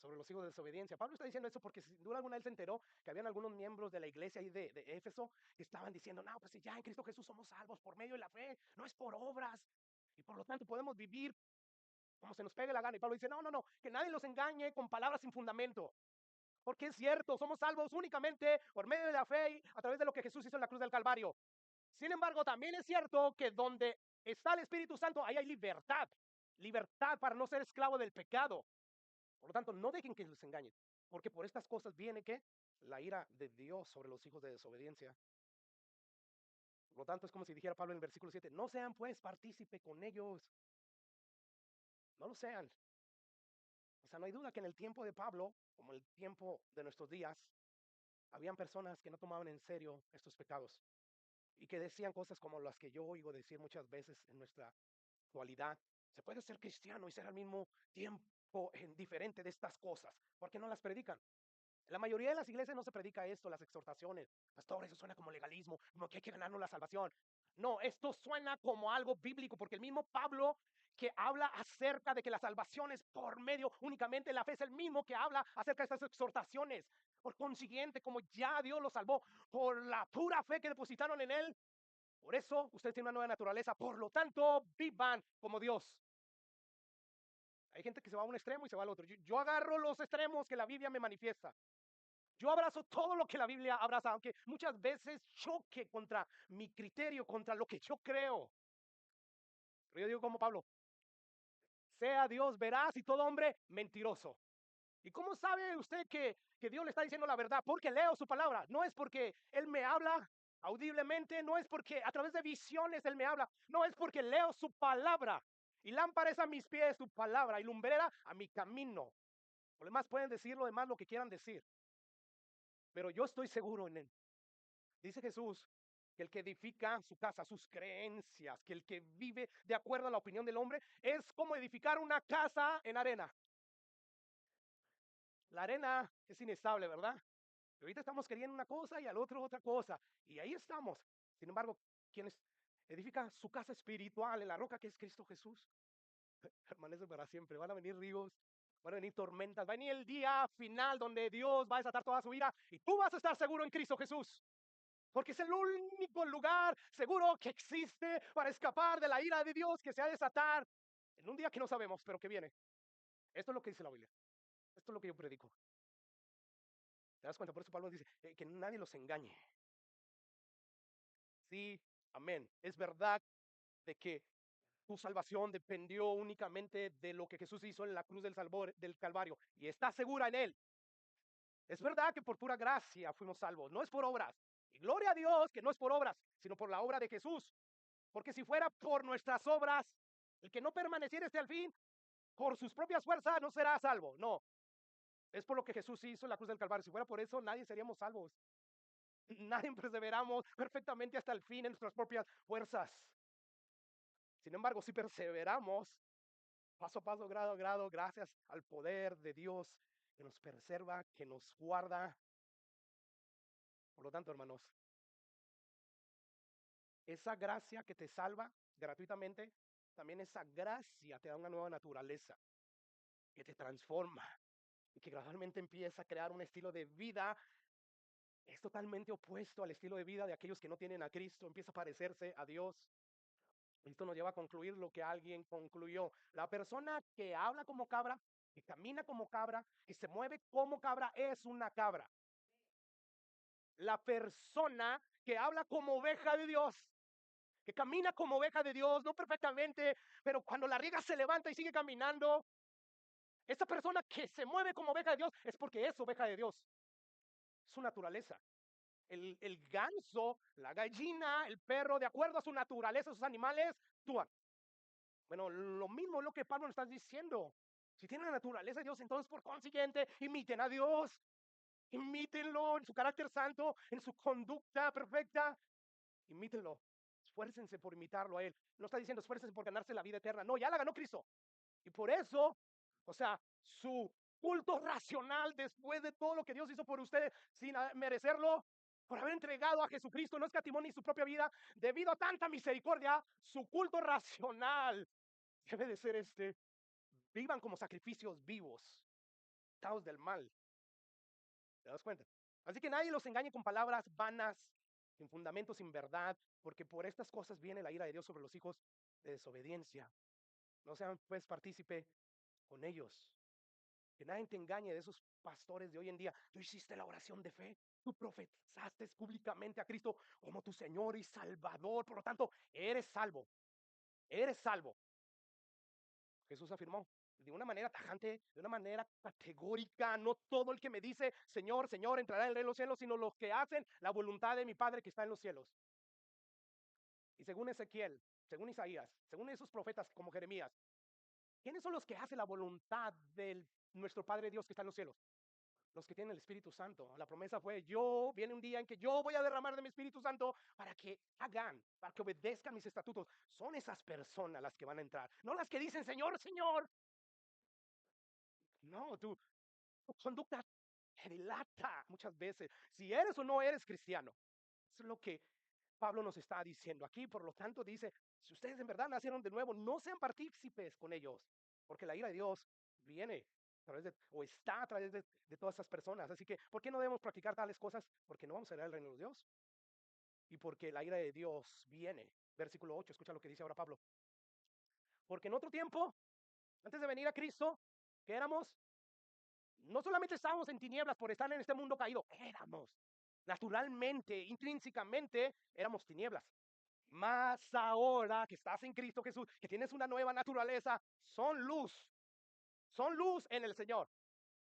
Speaker 1: sobre los hijos de desobediencia. Pablo está diciendo eso porque sin duda alguna él se enteró que habían algunos miembros de la iglesia ahí de Éfeso que estaban diciendo, no, pues si ya en Cristo Jesús somos salvos por medio de la fe, no es por obras, y por lo tanto podemos vivir como se nos pegue la gana. Y Pablo dice, no, no, no, que nadie los engañe con palabras sin fundamento. Porque es cierto, somos salvos únicamente por medio de la fe y a través de lo que Jesús hizo en la cruz del Calvario. Sin embargo, también es cierto que donde está el Espíritu Santo, ahí hay libertad. Libertad para no ser esclavo del pecado. Por lo tanto, no dejen que los engañen. Porque por estas cosas viene que la ira de Dios sobre los hijos de desobediencia. Por lo tanto, es como si dijera Pablo en el versículo 7, no sean pues partícipe con ellos. No lo sean. O sea, no hay duda que en el tiempo de Pablo, como el tiempo de nuestros días, habían personas que no tomaban en serio estos pecados y que decían cosas como las que yo oigo decir muchas veces en nuestra actualidad. Se puede ser cristiano y ser al mismo tiempo diferente de estas cosas. ¿Por qué no las predican? En la mayoría de las iglesias no se predica esto, las exhortaciones. Pastor, eso suena como legalismo, como que hay que ganarnos la salvación. No, esto suena como algo bíblico, porque el mismo Pablo que habla acerca de que la salvación es por medio únicamente de la fe, es el mismo que habla acerca de estas exhortaciones. Por consiguiente, como ya Dios lo salvó por la pura fe que depositaron en él, por eso ustedes tienen una nueva naturaleza. Por lo tanto, vivan como Dios. Hay gente que se va a un extremo y se va al otro. Yo agarro los extremos que la Biblia me manifiesta. Yo abrazo todo lo que la Biblia abraza, aunque muchas veces choque contra mi criterio, contra lo que yo creo. Pero yo digo como Pablo, sea Dios veraz y todo hombre mentiroso. ¿Y cómo sabe usted que Dios le está diciendo la verdad? Porque leo su palabra. No es porque Él me habla audiblemente, no es porque a través de visiones Él me habla, no es porque leo su palabra. Y lámpara es a mis pies tu palabra y lumbrera a mi camino. Los demás pueden decir lo demás lo que quieran decir, pero yo estoy seguro en Él. Dice Jesús que el que edifica su casa, sus creencias, que el que vive de acuerdo a la opinión del hombre, es como edificar una casa en arena. La arena es inestable, ¿verdad? Ahorita estamos queriendo una cosa y al otro otra cosa. Y ahí estamos. Sin embargo, quienes edifican su casa espiritual en la roca que es Cristo Jesús, permanece para siempre. Van a venir ríos, van a venir tormentas, va a venir el día final donde Dios va a desatar toda su ira y tú vas a estar seguro en Cristo Jesús. Porque es el único lugar seguro que existe para escapar de la ira de Dios que se ha de desatar en un día que no sabemos, pero que viene. Esto es lo que dice la Biblia. Esto es lo que yo predico. ¿Te das cuenta? Por eso Pablo dice que nadie los engañe. Sí, amén. Es verdad de que tu salvación dependió únicamente de lo que Jesús hizo en la cruz del Calvario y está segura en él. Es verdad que por pura gracia fuimos salvos, no es por obras. Y gloria a Dios que no es por obras, sino por la obra de Jesús. Porque si fuera por nuestras obras, el que no permaneciera hasta el fin, por sus propias fuerzas no será salvo. No, es por lo que Jesús hizo en la cruz del Calvario. Si fuera por eso, nadie seríamos salvos. Nadie perseveramos perfectamente hasta el fin en nuestras propias fuerzas. Sin embargo, si perseveramos paso a paso, grado a grado, gracias al poder de Dios que nos preserva, que nos guarda. Por lo tanto, hermanos, esa gracia que te salva gratuitamente, también esa gracia te da una nueva naturaleza que te transforma y que gradualmente empieza a crear un estilo de vida. Es totalmente opuesto al estilo de vida de aquellos que no tienen a Cristo, empieza a parecerse a Dios. Esto nos lleva a concluir lo que alguien concluyó. La persona que habla como cabra, que camina como cabra, que se mueve como cabra, es una cabra. La persona que habla como oveja de Dios, que camina como oveja de Dios, no perfectamente, pero cuando la riega se levanta y sigue caminando, esa persona que se mueve como oveja de Dios es porque es oveja de Dios. Su naturaleza. El ganso, la gallina, el perro, de acuerdo a su naturaleza, sus animales, actúan. Bueno, lo mismo es lo que Pablo nos está diciendo. Si tienen la naturaleza de Dios, entonces por consiguiente, imiten a Dios. Imítenlo en su carácter santo, en su conducta perfecta. Imítenlo. Esfuércense por imitarlo a Él. No está diciendo esfuércense por ganarse la vida eterna. No, ya la ganó Cristo. Y por eso, o sea, su culto racional después de todo lo que Dios hizo por ustedes sin merecerlo, por haber entregado a Jesucristo, no escatimó ni su propia vida, debido a tanta misericordia, su culto racional debe de ser vivan como sacrificios vivos, quitados del mal. ¿Te das cuenta? Así que nadie los engañe con palabras vanas, sin fundamento, sin verdad, porque por estas cosas viene la ira de Dios sobre los hijos de desobediencia. No sean pues partícipe con ellos. Que nadie te engañe de esos pastores de hoy en día. Tú hiciste la oración de fe, tú profetizaste públicamente a Cristo como tu Señor y Salvador. Por lo tanto, eres salvo, eres salvo. Jesús afirmó de una manera tajante, de una manera categórica, no todo el que me dice, Señor, Señor, entrará en el reino de los cielos, sino los que hacen la voluntad de mi Padre que está en los cielos. Y según Ezequiel, según Isaías, según esos profetas como Jeremías, ¿quiénes son los que hacen la voluntad de nuestro Padre Dios que está en los cielos? Los que tienen el Espíritu Santo. La promesa fue, viene un día en que yo voy a derramar de mi Espíritu Santo para que hagan, para que obedezcan mis estatutos. Son esas personas las que van a entrar, no las que dicen, Señor, Señor. No, tu conducta te delata muchas veces si eres o no eres cristiano. Eso es lo que Pablo nos está diciendo aquí. Por lo tanto, dice, si ustedes en verdad nacieron de nuevo, no sean partícipes con ellos, porque la ira de Dios viene a través de, o está a través de todas esas personas. Así que, ¿por qué no debemos practicar tales cosas? Porque no vamos a heredar el reino de Dios y porque la ira de Dios viene. Versículo 8, escucha lo que dice ahora Pablo. Porque en otro tiempo, antes de venir a Cristo, que éramos, no solamente estábamos en tinieblas por estar en este mundo caído, éramos naturalmente, intrínsecamente, éramos tinieblas. Más ahora que estás en Cristo Jesús, que tienes una nueva naturaleza, son luz en el Señor.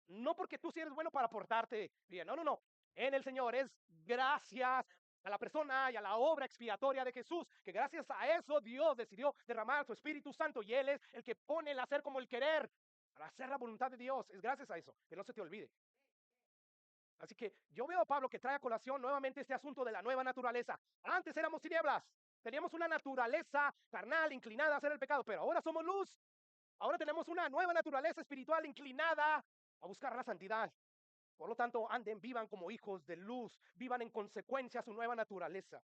Speaker 1: No porque tú sí eres bueno para portarte bien, no, no, no. En el Señor es gracias a la persona y a la obra expiatoria de Jesús, que gracias a eso Dios decidió derramar su Espíritu Santo y Él es el que pone el hacer como el querer para hacer la voluntad de Dios. Es gracias a eso, que no se te olvide. Así que yo veo a Pablo que trae a colación nuevamente este asunto de la nueva naturaleza. Antes éramos tinieblas, teníamos una naturaleza carnal inclinada a hacer el pecado, pero ahora somos luz. Ahora tenemos una nueva naturaleza espiritual inclinada a buscar la santidad. Por lo tanto, anden, vivan como hijos de luz, vivan en consecuencia a su nueva naturaleza.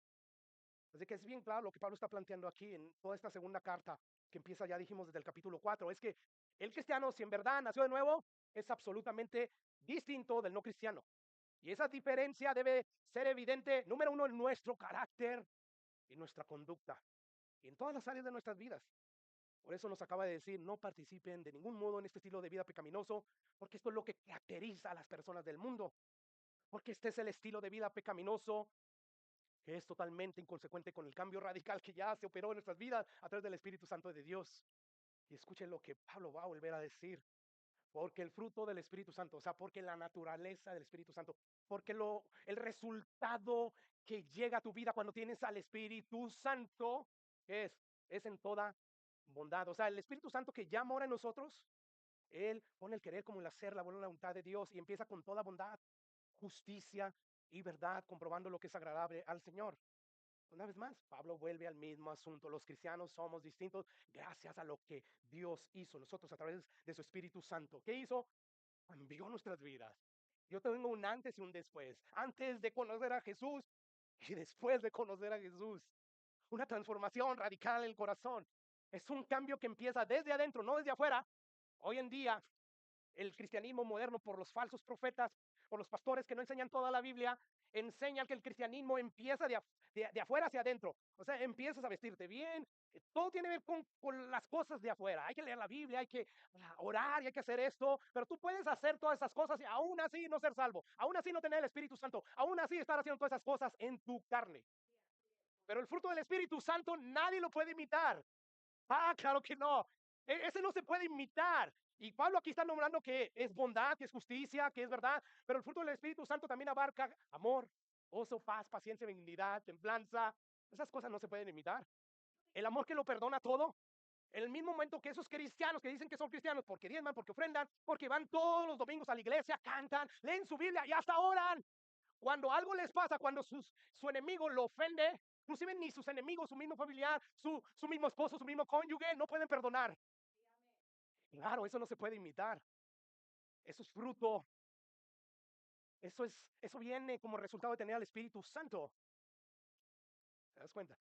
Speaker 1: Así que es bien claro lo que Pablo está planteando aquí en toda esta segunda carta, que empieza, ya dijimos, desde el capítulo 4. Es que el cristiano, si en verdad nació de nuevo, es absolutamente distinto del no cristiano. Y esa diferencia debe ser evidente, número uno, en nuestro carácter y nuestra conducta, y en todas las áreas de nuestras vidas. Por eso nos acaba de decir, no participen de ningún modo en este estilo de vida pecaminoso, porque esto es lo que caracteriza a las personas del mundo, porque este es el estilo de vida pecaminoso que es totalmente inconsecuente con el cambio radical que ya se operó en nuestras vidas a través del Espíritu Santo de Dios. Y escuchen lo que Pablo va a volver a decir, porque el fruto del Espíritu Santo, o sea, porque la naturaleza del Espíritu Santo, porque el resultado que llega a tu vida cuando tienes al Espíritu Santo es en toda bondad. O sea, el Espíritu Santo que ya mora en nosotros, Él pone el querer como el hacer, la buena voluntad de Dios y empieza con toda bondad, justicia y verdad, comprobando lo que es agradable al Señor. Una vez más, Pablo vuelve al mismo asunto. Los cristianos somos distintos gracias a lo que Dios hizo nosotros a través de su Espíritu Santo. ¿Qué hizo? Cambió nuestras vidas. Yo tengo un antes y un después. Antes de conocer a Jesús y después de conocer a Jesús. Una transformación radical en el corazón. Es un cambio que empieza desde adentro, no desde afuera. Hoy en día el cristianismo moderno, por los falsos profetas, por los pastores que no enseñan toda la Biblia, enseñan que el cristianismo empieza de afuera hacia adentro. O sea, empiezas a vestirte bien. Todo tiene que ver con las cosas de afuera. Hay que leer la Biblia, hay que orar y hay que hacer esto, pero tú puedes hacer todas esas cosas y aún así no ser salvo, aún así no tener el Espíritu Santo, aún así estar haciendo todas esas cosas en tu carne. Pero el fruto del Espíritu Santo nadie lo puede imitar. Ah, claro que no. Ese no se puede imitar. Y Pablo aquí está nombrando que es bondad, que es justicia, que es verdad, pero el fruto del Espíritu Santo también abarca amor, gozo, paz, paciencia, benignidad, templanza. Esas cosas no se pueden imitar. El amor que lo perdona todo. En el mismo momento que esos cristianos que dicen que son cristianos porque diezman, porque ofrendan, porque van todos los domingos a la iglesia, cantan, leen su Biblia y hasta oran. Cuando algo les pasa, cuando su enemigo lo ofende, inclusive ni sus enemigos, su mismo familiar, su mismo esposo, su mismo cónyuge, no pueden perdonar. Claro, eso no se puede imitar. Eso es fruto. Eso viene como resultado de tener al Espíritu Santo. ¿Te das cuenta?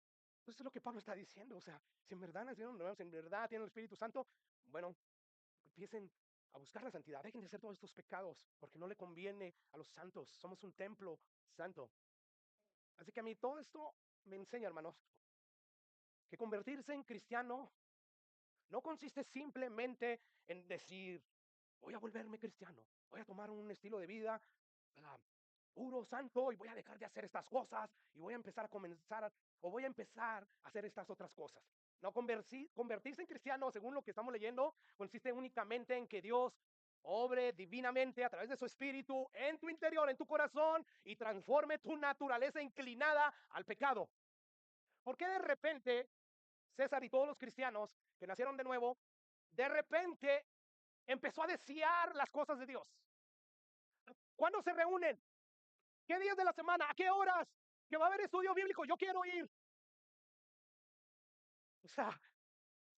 Speaker 1: Eso es lo que Pablo está diciendo. O sea, si en verdad nacieron nuevos, en verdad tienen el Espíritu Santo, bueno, empiecen a buscar la santidad. Dejen de hacer todos estos pecados, porque no le conviene a los santos. Somos un templo santo. Así que a mí todo esto me enseña, hermanos, que convertirse en cristiano no consiste simplemente en decir, voy a volverme cristiano, voy a tomar un estilo de vida ah, puro, santo, y voy a dejar de hacer estas cosas y voy a empezar a o voy a empezar a hacer estas otras cosas. No, convertirse en cristiano, según lo que estamos leyendo, consiste únicamente en que Dios obre divinamente a través de su espíritu en tu interior, en tu corazón, y transforme tu naturaleza inclinada al pecado. ¿Por qué de repente César y todos los cristianos que nacieron de nuevo, de repente empezó a desear las cosas de Dios? ¿Cuándo se reúnen? ¿Qué días de la semana? ¿A qué horas? ¿Que va a haber estudio bíblico? Yo quiero ir. O sea,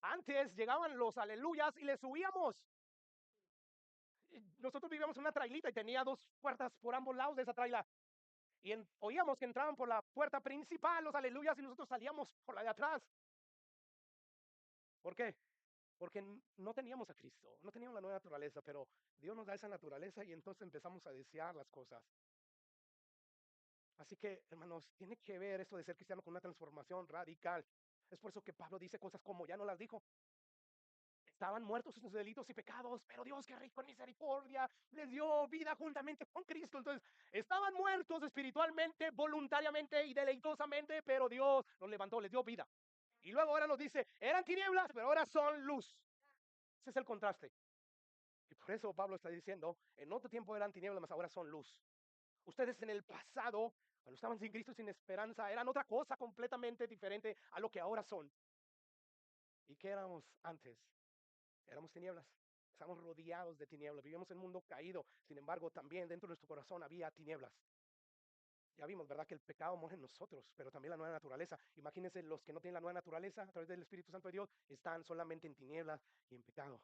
Speaker 1: antes llegaban los aleluyas y le subíamos. Nosotros vivíamos en una trailita y tenía dos puertas por ambos lados de esa traila. Y oíamos que entraban por la puerta principal los aleluyas y nosotros salíamos por la de atrás. ¿Por qué? Porque no teníamos a Cristo, no teníamos la nueva naturaleza, pero Dios nos da esa naturaleza y entonces empezamos a desear las cosas. Así que, hermanos, tiene que ver esto de ser cristiano con una transformación radical. Es por eso que Pablo dice cosas como, ya no las dijo, estaban muertos en sus delitos y pecados, pero Dios, que rico en misericordia, les dio vida juntamente con Cristo. Entonces, estaban muertos espiritualmente, voluntariamente y deleitosamente, pero Dios los levantó, les dio vida. Y luego ahora nos dice, eran tinieblas, pero ahora son luz. Ese es el contraste. Y por eso Pablo está diciendo, en otro tiempo eran tinieblas, mas ahora son luz. Ustedes en el pasado, cuando estaban sin Cristo, sin esperanza, eran otra cosa completamente diferente a lo que ahora son. ¿Y qué éramos antes? Éramos tinieblas. Estamos rodeados de tinieblas, vivimos en un mundo caído. Sin embargo, también dentro de nuestro corazón había tinieblas. Ya vimos, ¿verdad? Que el pecado muere en nosotros, pero también la nueva naturaleza. Imagínense los que no tienen la nueva naturaleza a través del Espíritu Santo de Dios, están solamente en tinieblas y en pecado.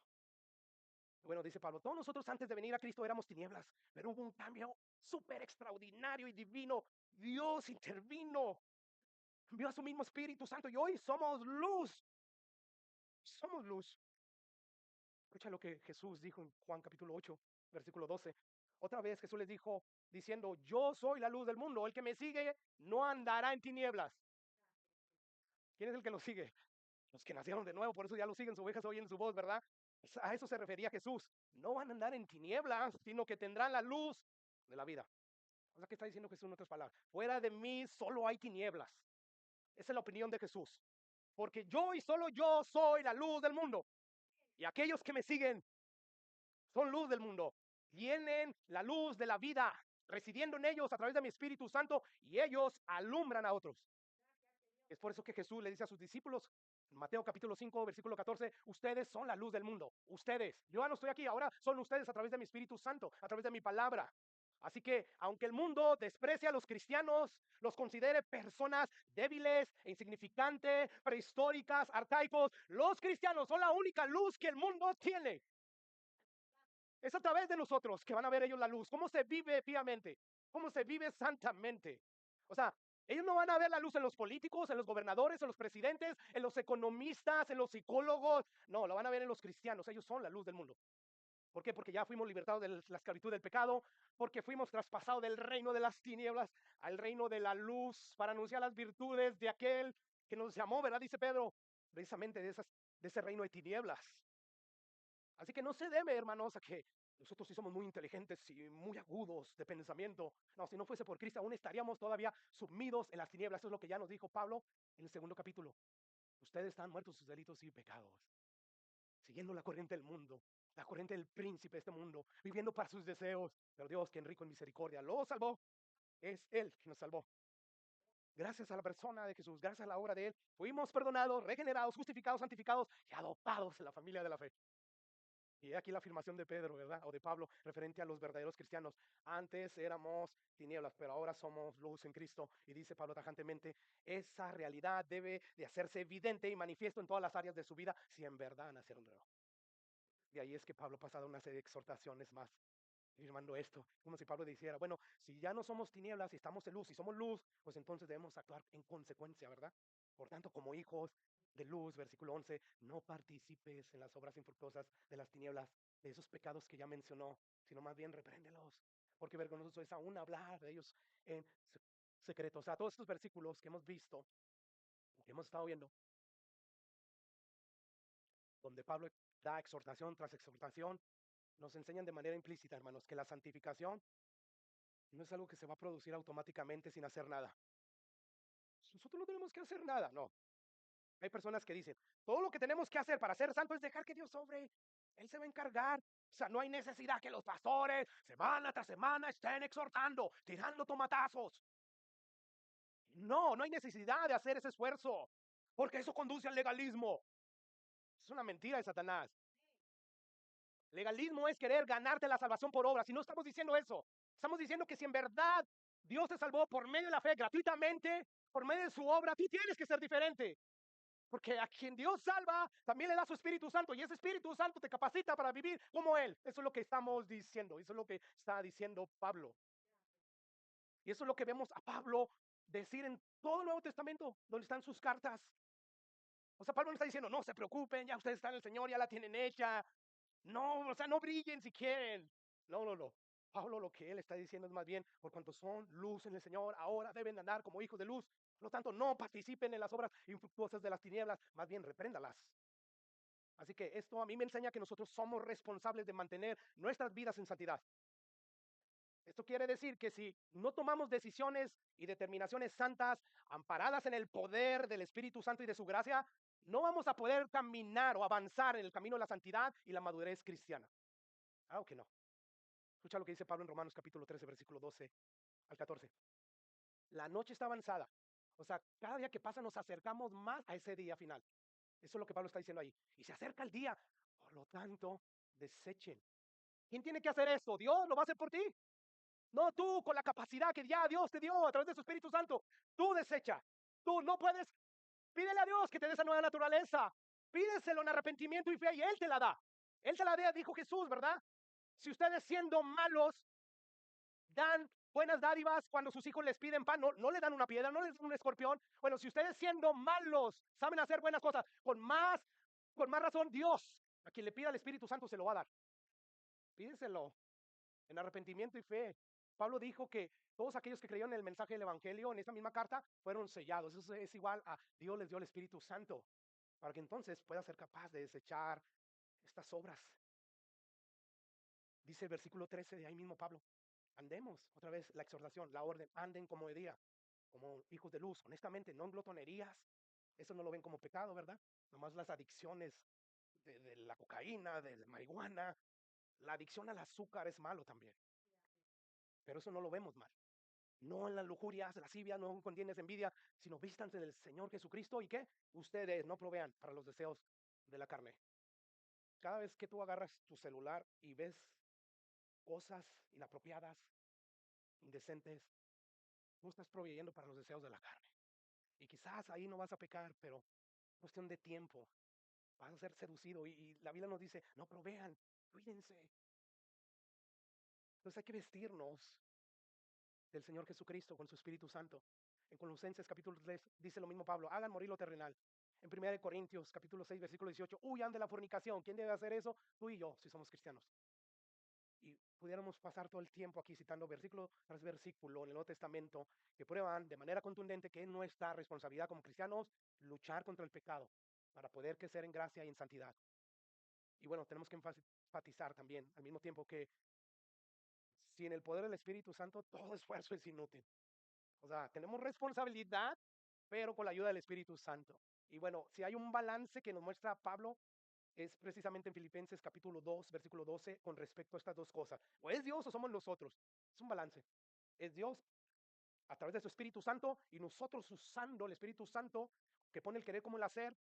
Speaker 1: Bueno, dice Pablo, todos nosotros antes de venir a Cristo éramos tinieblas, pero hubo un cambio súper extraordinario y divino. Dios intervino, envió a su mismo Espíritu Santo y hoy somos luz. Somos luz. Escucha lo que Jesús dijo en Juan capítulo 8, versículo 12. Otra vez Jesús les dijo, diciendo, yo soy la luz del mundo, el que me sigue no andará en tinieblas. ¿Quién es el que lo sigue? Los que nacieron de nuevo, por eso ya lo siguen, sus ovejas oyen su voz, ¿verdad? A eso se refería Jesús. No van a andar en tinieblas, sino que tendrán la luz de la vida. O sea, ¿qué está diciendo Jesús en otras palabras? Fuera de mí solo hay tinieblas. Esa es la opinión de Jesús. Porque yo y solo yo soy la luz del mundo. Y aquellos que me siguen son luz del mundo. Tienen la luz de la vida residiendo en ellos a través de mi Espíritu Santo y ellos alumbran a otros. Es por eso que Jesús le dice a sus discípulos, en Mateo capítulo 5, versículo 14, ustedes son la luz del mundo. Ustedes, yo ya no estoy aquí, ahora son ustedes a través de mi Espíritu Santo, a través de mi palabra. Así que, aunque el mundo desprecie a los cristianos, los considere personas débiles, insignificantes, prehistóricas, arcaicos, los cristianos son la única luz que el mundo tiene. Es a través de nosotros que van a ver ellos la luz. ¿Cómo se vive piamente? ¿Cómo se vive santamente? O sea, ellos no van a ver la luz en los políticos, en los gobernadores, en los presidentes, en los economistas, en los psicólogos. No, la van a ver en los cristianos. Ellos son la luz del mundo. ¿Por qué? Porque ya fuimos libertados de la esclavitud del pecado, porque fuimos traspasados del reino de las tinieblas al reino de la luz para anunciar las virtudes de aquel que nos llamó, ¿verdad? Dice Pedro, precisamente de ese reino de tinieblas. Así que no se debe, hermanos, a que nosotros sí somos muy inteligentes y muy agudos de pensamiento. No, si no fuese por Cristo, aún estaríamos todavía sumidos en las tinieblas. Eso es lo que ya nos dijo Pablo en el segundo capítulo. Ustedes están muertos sus delitos y pecados, siguiendo la corriente del mundo, la corriente del príncipe de este mundo, viviendo para sus deseos. Pero Dios, que en rico en misericordia, lo salvó. Es Él que nos salvó. Gracias a la persona de Jesús, gracias a la obra de Él, fuimos perdonados, regenerados, justificados, santificados y adoptados en la familia de la fe. Y aquí la afirmación de Pedro, ¿verdad? O de Pablo, referente a los verdaderos cristianos. Antes éramos tinieblas, pero ahora somos luz en Cristo. Y dice Pablo tajantemente, esa realidad debe de hacerse evidente y manifiesto en todas las áreas de su vida si en verdad nacieron de nuevo. Y ahí es que Pablo ha pasado una serie de exhortaciones más, afirmando esto, como si Pablo dijera, bueno, si ya no somos tinieblas y estamos en luz, y somos luz, pues entonces debemos actuar en consecuencia, ¿verdad? Por tanto, como hijos de luz, versículo 11, no participes en las obras infructuosas de las tinieblas, de esos pecados que ya mencionó, sino más bien repréndelos, porque vergonzoso es aún hablar de ellos en secreto. O sea, todos estos versículos que hemos visto, que hemos estado viendo, donde Pablo da exhortación tras exhortación, nos enseñan de manera implícita, hermanos, que la santificación no es algo que se va a producir automáticamente sin hacer nada. Nosotros no tenemos que hacer nada, no. Hay personas que dicen, todo lo que tenemos que hacer para ser santo es dejar que Dios obre. Él se va a encargar. O sea, no hay necesidad que los pastores semana tras semana estén exhortando, tirando tomatazos. No, no hay necesidad de hacer ese esfuerzo, porque eso conduce al legalismo. Es una mentira de Satanás. Legalismo es querer ganarte la salvación por obras. Y no estamos diciendo eso. Estamos diciendo que si en verdad Dios te salvó por medio de la fe gratuitamente, por medio de su obra, tú tienes que ser diferente. Porque a quien Dios salva, también le da su Espíritu Santo. Y ese Espíritu Santo te capacita para vivir como Él. Eso es lo que estamos diciendo. Eso es lo que está diciendo Pablo. Y eso es lo que vemos a Pablo decir en todo el Nuevo Testamento, donde están sus cartas. O sea, Pablo no está diciendo, no se preocupen, ya ustedes están en el Señor, ya la tienen hecha. No, o sea, no brillen si quieren. No, no, no. Pablo lo que él está diciendo es más bien, por cuanto son luz en el Señor, ahora deben andar como hijos de luz. Por lo tanto, no participen en las obras infructuosas de las tinieblas, más bien repréndalas. Así que esto a mí me enseña que nosotros somos responsables de mantener nuestras vidas en santidad. Esto quiere decir que si no tomamos decisiones y determinaciones santas, amparadas en el poder del Espíritu Santo y de su gracia, no vamos a poder caminar o avanzar en el camino de la santidad y la madurez cristiana. Claro que no. Escucha lo que dice Pablo en Romanos capítulo 13, versículo 12 al 14. La noche está avanzada. O sea, cada día que pasa nos acercamos más a ese día final. Eso es lo que Pablo está diciendo ahí. Y se acerca el día. Por lo tanto, desechen. ¿Quién tiene que hacer eso? Dios lo va a hacer por ti. No tú con la capacidad que ya Dios te dio a través de su Espíritu Santo. Tú desecha. Tú no puedes. Pídele a Dios que te dé esa nueva naturaleza. Pídeselo en arrepentimiento y fe y Él te la da. Él te la da, dijo Jesús, ¿verdad? Si ustedes siendo malos dan buenas dádivas cuando sus hijos les piden pan, no le dan una piedra, no les dan un escorpión. Bueno, si ustedes siendo malos saben hacer buenas cosas, con más razón Dios, a quien le pida el Espíritu Santo se lo va a dar. Pídeselo en arrepentimiento y fe. Pablo dijo que todos aquellos que creyeron en el mensaje del Evangelio en esta misma carta fueron sellados. Eso es igual a Dios les dio el Espíritu Santo para que entonces pueda ser capaz de desechar estas obras. Dice el versículo 13 de ahí mismo Pablo. Andemos, otra vez la exhortación, la orden, anden como de día, como hijos de luz, honestamente, no en glotonerías, eso no lo ven como pecado, ¿verdad? Nomás las adicciones de la cocaína, de la marihuana, la adicción al azúcar es malo también, pero eso no lo vemos mal. No en las lujurias, lascivias, no en contiendas, envidia, sino vístanse del Señor Jesucristo y que ustedes no provean para los deseos de la carne. Cada vez que tú agarras tu celular y ves cosas inapropiadas, indecentes, tú estás proveyendo para los deseos de la carne. Y quizás ahí no vas a pecar, pero cuestión de tiempo, vas a ser seducido. Y la Biblia nos dice, no provean, cuídense. Entonces hay que vestirnos del Señor Jesucristo con su Espíritu Santo. En Colosenses capítulo 3 dice lo mismo Pablo, hagan morir lo terrenal. En 1 Corintios capítulo 6 versículo 18, huyan de la fornicación. ¿Quién debe hacer eso? Tú y yo, si somos cristianos. Y pudiéramos pasar todo el tiempo aquí citando versículo tras versículo en el Nuevo Testamento que prueban de manera contundente que es nuestra responsabilidad como cristianos luchar contra el pecado para poder crecer en gracia y en santidad. Y bueno, tenemos que enfatizar también al mismo tiempo que sin el poder del Espíritu Santo todo esfuerzo es inútil. O sea, tenemos responsabilidad, pero con la ayuda del Espíritu Santo. Y bueno, si hay un balance que nos muestra Pablo, es precisamente en Filipenses capítulo 2, versículo 12, con respecto a estas dos cosas. O es Dios o somos nosotros. Es un balance. Es Dios a través de su Espíritu Santo y nosotros usando el Espíritu Santo que pone el querer como el hacer,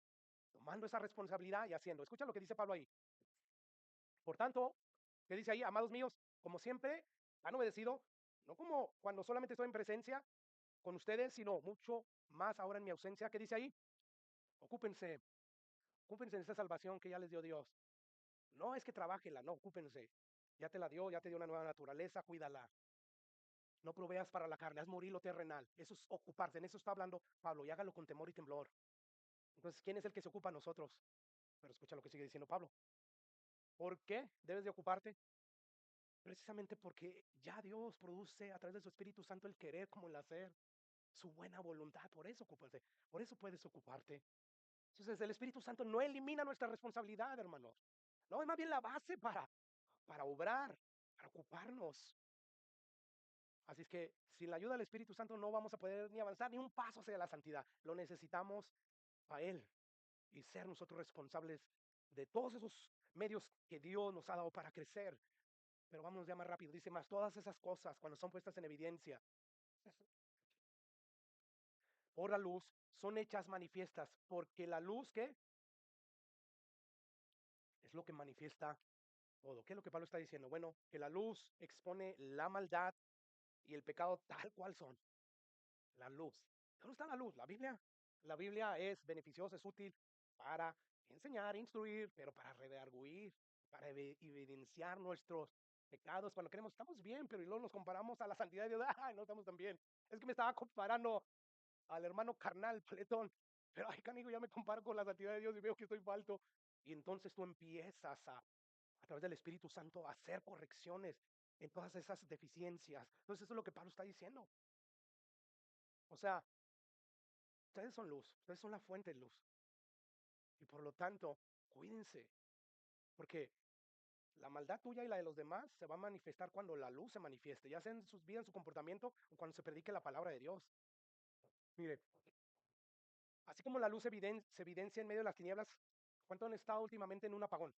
Speaker 1: tomando esa responsabilidad y haciendo. Escucha lo que dice Pablo ahí. Por tanto, ¿qué dice ahí? Amados míos, como siempre, han obedecido, no como cuando solamente estoy en presencia con ustedes, sino mucho más ahora en mi ausencia. ¿Qué dice ahí? Ocúpense, ocúpense en esa salvación que ya les dio Dios. No es que trabájela, no, ocúpense. Ya te la dio, ya te dio una nueva naturaleza, cuídala. No proveas para la carne, haz morir lo terrenal. Eso es ocuparse, en eso está hablando Pablo, y hágalo con temor y temblor. Entonces, ¿quién es el que se ocupa a nosotros? Pero escucha lo que sigue diciendo Pablo. ¿Por qué debes de ocuparte? Precisamente porque ya Dios produce a través de su Espíritu Santo el querer como el hacer, su buena voluntad. Por eso ocúpate, por eso puedes ocuparte. Entonces, el Espíritu Santo no elimina nuestra responsabilidad, hermanos. No, es más bien la base para obrar, para ocuparnos. Así es que sin la ayuda del Espíritu Santo no vamos a poder ni avanzar ni un paso hacia la santidad. Lo necesitamos a Él y ser nosotros responsables de todos esos medios que Dios nos ha dado para crecer. Pero vámonos ya más rápido. Dice más, todas esas cosas cuando son puestas en evidencia por la luz son hechas manifiestas, porque la luz, ¿qué? Es lo que manifiesta todo. ¿Qué es lo que Pablo está diciendo? Bueno, que la luz expone la maldad y el pecado tal cual son. La luz. ¿Dónde está la luz? La Biblia. La Biblia es beneficiosa, es útil para enseñar, instruir, pero para redarguir, para evidenciar nuestros pecados. Cuando creemos estamos bien, pero y luego nos comparamos a la santidad de Dios. Ay, no estamos tan bien. Es que me estaba comparando al hermano carnal, paletón. Pero ay, canigo, ya me comparo con la santidad de Dios y veo que estoy falto. Y entonces tú empiezas a través del Espíritu Santo, a hacer correcciones en todas esas deficiencias. Entonces, eso es lo que Pablo está diciendo. O sea, ustedes son luz, ustedes son la fuente de luz. Y por lo tanto, cuídense, porque la maldad tuya y la de los demás se va a manifestar cuando la luz se manifieste, ya sea en sus vidas, en su comportamiento o cuando se predique la palabra de Dios. Mire, así como la luz se evidencia en medio de las tinieblas, ¿cuánto han estado últimamente en un apagón?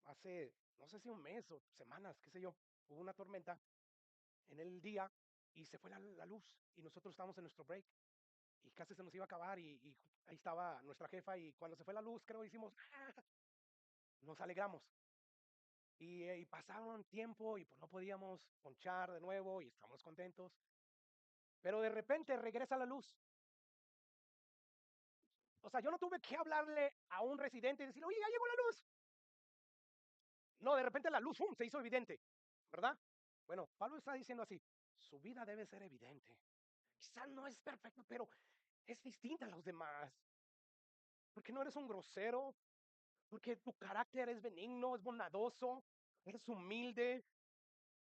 Speaker 1: Hace, no sé si un mes o semanas, qué sé yo, hubo una tormenta en el día y se fue la luz y nosotros estábamos en nuestro break y casi se nos iba a acabar y ahí estaba nuestra jefa y cuando se fue la luz, creo, hicimos, nos alegramos. y pasaron tiempo y pues no podíamos ponchar de nuevo y estamos contentos. Pero de repente regresa la luz. O sea, yo no tuve que hablarle a un residente y decir, oye, ya llegó la luz. No, de repente la luz ¡fum!, se hizo evidente, ¿verdad? Bueno, Pablo está diciendo así, su vida debe ser evidente. Quizá no es perfecta, pero es distinta a los demás. Porque no eres un grosero, porque tu carácter es benigno, es bondadoso, eres humilde.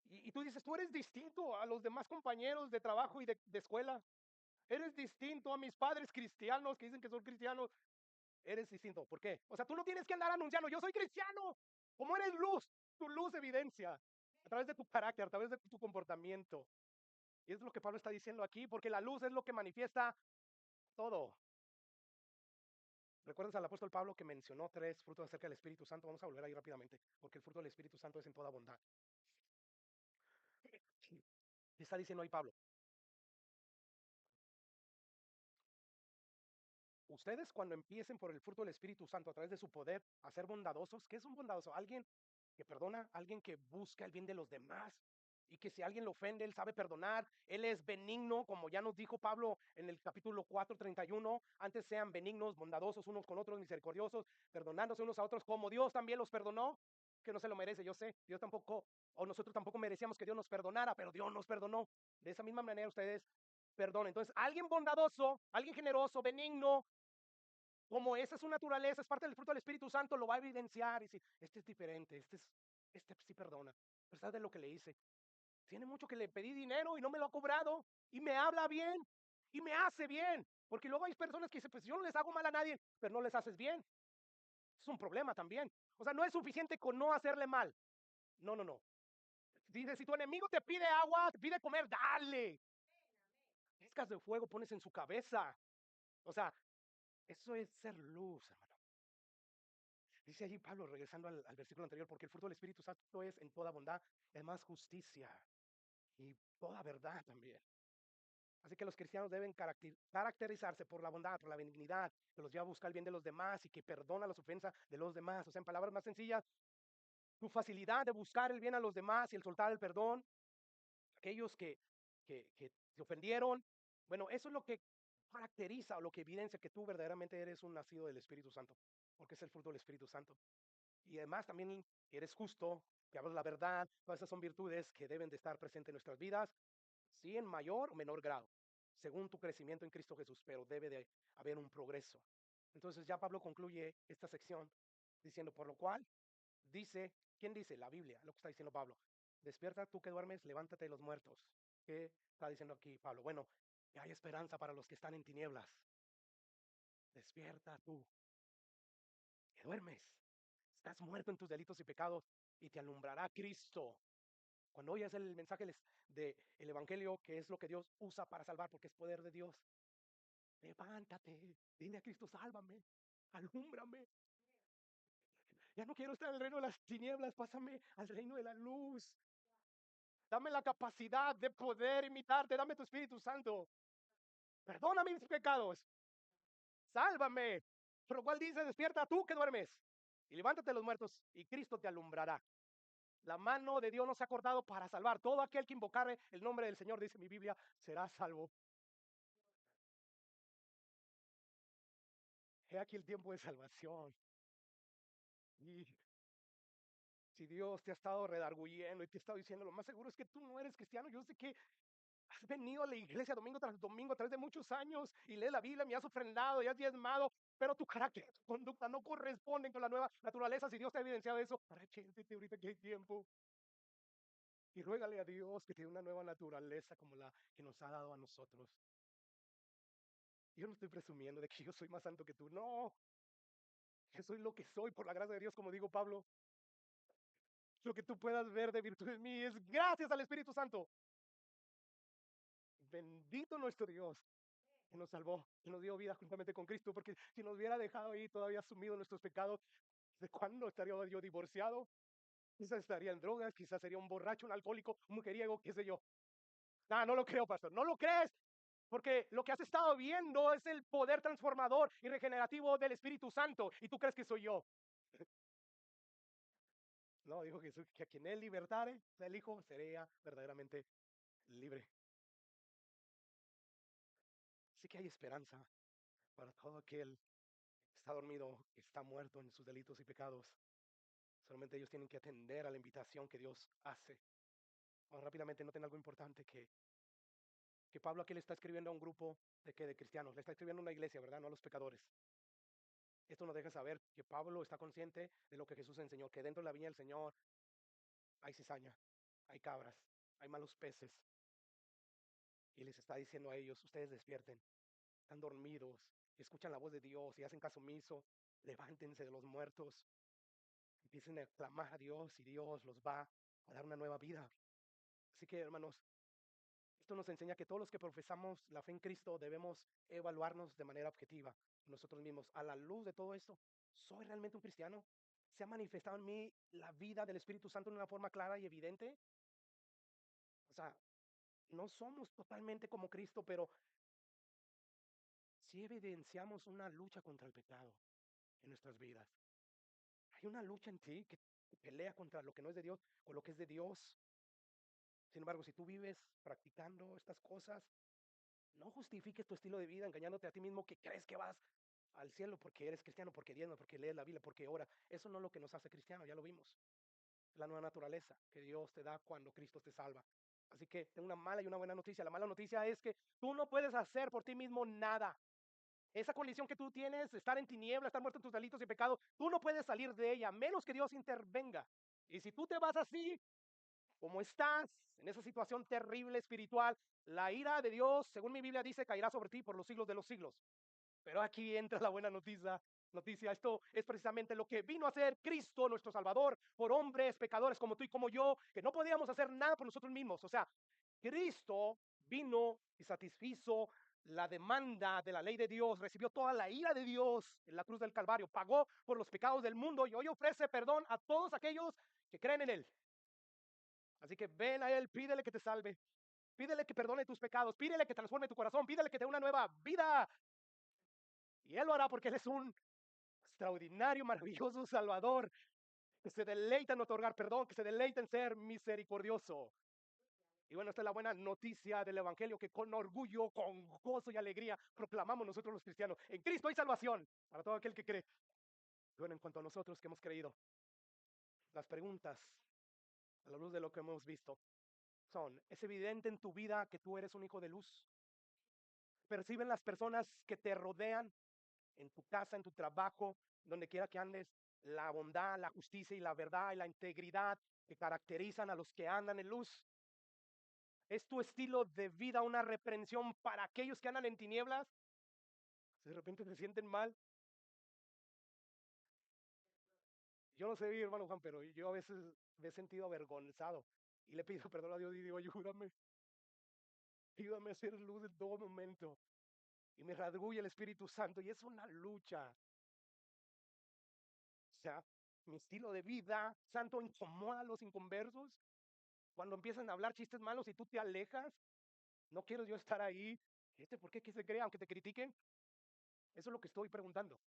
Speaker 1: Y tú dices, tú eres distinto a los demás compañeros de trabajo y de escuela. Eres distinto a mis padres cristianos que dicen que son cristianos. Eres distinto. ¿Por qué? O sea, tú no tienes que andar anunciando, yo soy cristiano. Como eres luz, tu luz evidencia a través de tu carácter, a través de tu comportamiento. Y es lo que Pablo está diciendo aquí, porque la luz es lo que manifiesta todo. ¿Recuerdas al apóstol Pablo que mencionó 3 frutos acerca del Espíritu Santo? Vamos a volver ahí rápidamente, porque el fruto del Espíritu Santo es en toda bondad. ¿Qué está diciendo ahí Pablo? Ustedes cuando empiecen por el fruto del Espíritu Santo a través de su poder a ser bondadosos, ¿qué es un bondadoso? Alguien que perdona, alguien que busca el bien de los demás y que si alguien lo ofende, él sabe perdonar, él es benigno, como ya nos dijo Pablo en el capítulo 4:31, antes sean benignos, bondadosos unos con otros, misericordiosos, perdonándose unos a otros, como Dios también los perdonó, que no se lo merece, yo sé, Dios tampoco, o nosotros tampoco merecíamos que Dios nos perdonara, pero Dios nos perdonó. De esa misma manera ustedes perdonen. Entonces, alguien bondadoso, alguien generoso, benigno, como esa es su naturaleza, es parte del fruto del Espíritu Santo, lo va a evidenciar y decir, este es diferente, este sí perdona, a pesar de lo que le hice. Tiene mucho que le pedí dinero y no me lo ha cobrado y me habla bien y me hace bien, porque luego hay personas que dicen, pues yo no les hago mal a nadie, pero no les haces bien. Es un problema también. O sea, no es suficiente con no hacerle mal. No, no, no. Dice, si tu enemigo te pide agua, te pide comer, dale. Pescas de fuego pones en su cabeza. O sea, eso es ser luz, hermano. Dice allí Pablo, regresando al versículo anterior, porque el fruto del Espíritu Santo es en toda bondad, además justicia y toda verdad también. Así que los cristianos deben caracterizarse por la bondad, por la benignidad, que los lleva a buscar el bien de los demás y que perdona las ofensas de los demás. O sea, en palabras más sencillas, tu facilidad de buscar el bien a los demás y el soltar el perdón, aquellos que te ofendieron, bueno, eso es lo que caracteriza o lo que evidencia que tú verdaderamente eres un nacido del Espíritu Santo, porque es el fruto del Espíritu Santo. Y además también eres justo, que hablas la verdad, todas esas son virtudes que deben de estar presentes en nuestras vidas, sí en mayor o menor grado, según tu crecimiento en Cristo Jesús, pero debe de haber un progreso. Entonces ya Pablo concluye esta sección diciendo, por lo cual, dice, ¿quién dice? La Biblia, lo que está diciendo Pablo. Despierta tú que duermes, levántate de los muertos. ¿Qué está diciendo aquí Pablo? Bueno, que hay esperanza para los que están en tinieblas. Despierta tú que duermes. Estás muerto en tus delitos y pecados y te alumbrará Cristo. Cuando oyes el mensaje del Evangelio, que es lo que Dios usa para salvar, porque es poder de Dios, levántate, dile a Cristo, sálvame, alúmbrame. Ya no quiero estar en el reino de las tinieblas, pásame al reino de la luz. Dame la capacidad de poder imitarte, dame tu Espíritu Santo. Perdona mis pecados, sálvame. Por lo cual dice, despierta tú que duermes y levántate de los muertos y Cristo te alumbrará. La mano de Dios nos ha acordado para salvar. Todo aquel que invocare el nombre del Señor, dice mi Biblia, será salvo. He aquí el tiempo de salvación. Y si Dios te ha estado redarguyendo y te ha estado diciendo, lo más seguro es que tú no eres cristiano. Yo sé que has venido a la iglesia domingo tras domingo a través de muchos años y lees la Biblia, me has ofrendado y has diezmado, pero tu carácter, tu conducta no corresponden con la nueva naturaleza. Si Dios te ha evidenciado eso, arrepiéntete ahorita que hay tiempo. Y ruégale a Dios que te dé una nueva naturaleza como la que nos ha dado a nosotros. Yo no estoy presumiendo de que yo soy más santo que tú, no. Yo soy lo que soy por la gracia de Dios, como digo Pablo. Lo que tú puedas ver de virtud en mí es gracias al Espíritu Santo. Bendito nuestro Dios, que nos salvó, que nos dio vida juntamente con Cristo, porque si nos hubiera dejado ahí todavía sumido en nuestros pecados, ¿de cuándo estaría yo divorciado? Quizás estaría en drogas, quizás sería un borracho, un alcohólico, un mujeriego, qué sé yo. No lo creo, pastor, no lo crees, porque lo que has estado viendo es el poder transformador y regenerativo del Espíritu Santo, y tú crees que soy yo. No, dijo Jesús que a quien él libertare, sea el Hijo, sería verdaderamente libre. Sí que hay esperanza para todo aquel que está dormido, que está muerto en sus delitos y pecados. Solamente ellos tienen que atender a la invitación que Dios hace. Ahora, rápidamente, noten algo importante que Pablo aquí le está escribiendo a un grupo de cristianos, le está escribiendo a una iglesia, ¿verdad? No a los pecadores. Esto nos deja saber que Pablo está consciente de lo que Jesús enseñó, que dentro de la viña del Señor hay cizaña, hay cabras, hay malos peces. Y les está diciendo a ellos, ustedes despierten, están dormidos, escuchan la voz de Dios y hacen caso omiso, levántense de los muertos, empiecen a clamar a Dios y Dios los va a dar una nueva vida. Así que, hermanos, esto nos enseña que todos los que profesamos la fe en Cristo debemos evaluarnos de manera objetiva nosotros mismos. A la luz de todo esto, ¿soy realmente un cristiano? ¿Se ha manifestado en mí la vida del Espíritu Santo de una forma clara y evidente? O sea, no somos totalmente como Cristo, pero sí evidenciamos una lucha contra el pecado en nuestras vidas. Hay una lucha en ti que pelea contra lo que no es de Dios, con lo que es de Dios. Sin embargo, si tú vives practicando estas cosas, no justifiques tu estilo de vida engañándote a ti mismo que crees que vas al cielo porque eres cristiano, porque diezmas, porque lees la Biblia, porque ora. Eso no es lo que nos hace cristianos, ya lo vimos. Es la nueva naturaleza que Dios te da cuando Cristo te salva. Así que tengo una mala y una buena noticia. La mala noticia es que tú no puedes hacer por ti mismo nada. Esa condición que tú tienes, estar en tiniebla, estar muerto en tus delitos y pecados, tú no puedes salir de ella, a menos que Dios intervenga. Y si tú te vas así, como estás, en esa situación terrible espiritual, la ira de Dios, según mi Biblia dice, caerá sobre ti por los siglos de los siglos. Pero aquí entra la buena noticia. Esto es precisamente lo que vino a hacer Cristo, nuestro Salvador, por hombres pecadores como tú y como yo, que no podíamos hacer nada por nosotros mismos. O sea, Cristo vino y satisfizo la demanda de la ley de Dios, recibió toda la ira de Dios en la cruz del Calvario, pagó por los pecados del mundo y hoy ofrece perdón a todos aquellos que creen en Él. Así que ven a Él, pídele que te salve, pídele que perdone tus pecados, pídele que transforme tu corazón, pídele que te dé una nueva vida. Y Él lo hará porque Él es un extraordinario, maravilloso Salvador que se deleita en otorgar perdón, que se deleita en ser misericordioso. Y bueno, esta es la buena noticia del Evangelio que con orgullo, con gozo y alegría proclamamos nosotros los cristianos. En Cristo hay salvación para todo aquel que cree. Bueno, en cuanto a nosotros que hemos creído, las preguntas a la luz de lo que hemos visto son, ¿es evidente en tu vida que tú eres un hijo de luz? ¿Perciben las personas que te rodean en tu casa, en tu trabajo, donde quiera que andes, la bondad, la justicia y la verdad y la integridad que caracterizan a los que andan en luz? ¿Es tu estilo de vida una reprensión para aquellos que andan en tinieblas? Si de repente se sienten mal. Yo no sé, mi hermano Juan, pero yo a veces me he sentido avergonzado y le pido perdón a Dios y digo, ayúdame a hacer luz en todo momento. Y me radguye el Espíritu Santo y es una lucha. O sea, mi estilo de vida santo incomoda a los inconversos. Cuando empiezan a hablar chistes malos y tú te alejas, no quiero yo estar ahí. ¿Por qué? ¿Qué se cree? Aunque te critiquen. Eso es lo que estoy preguntando.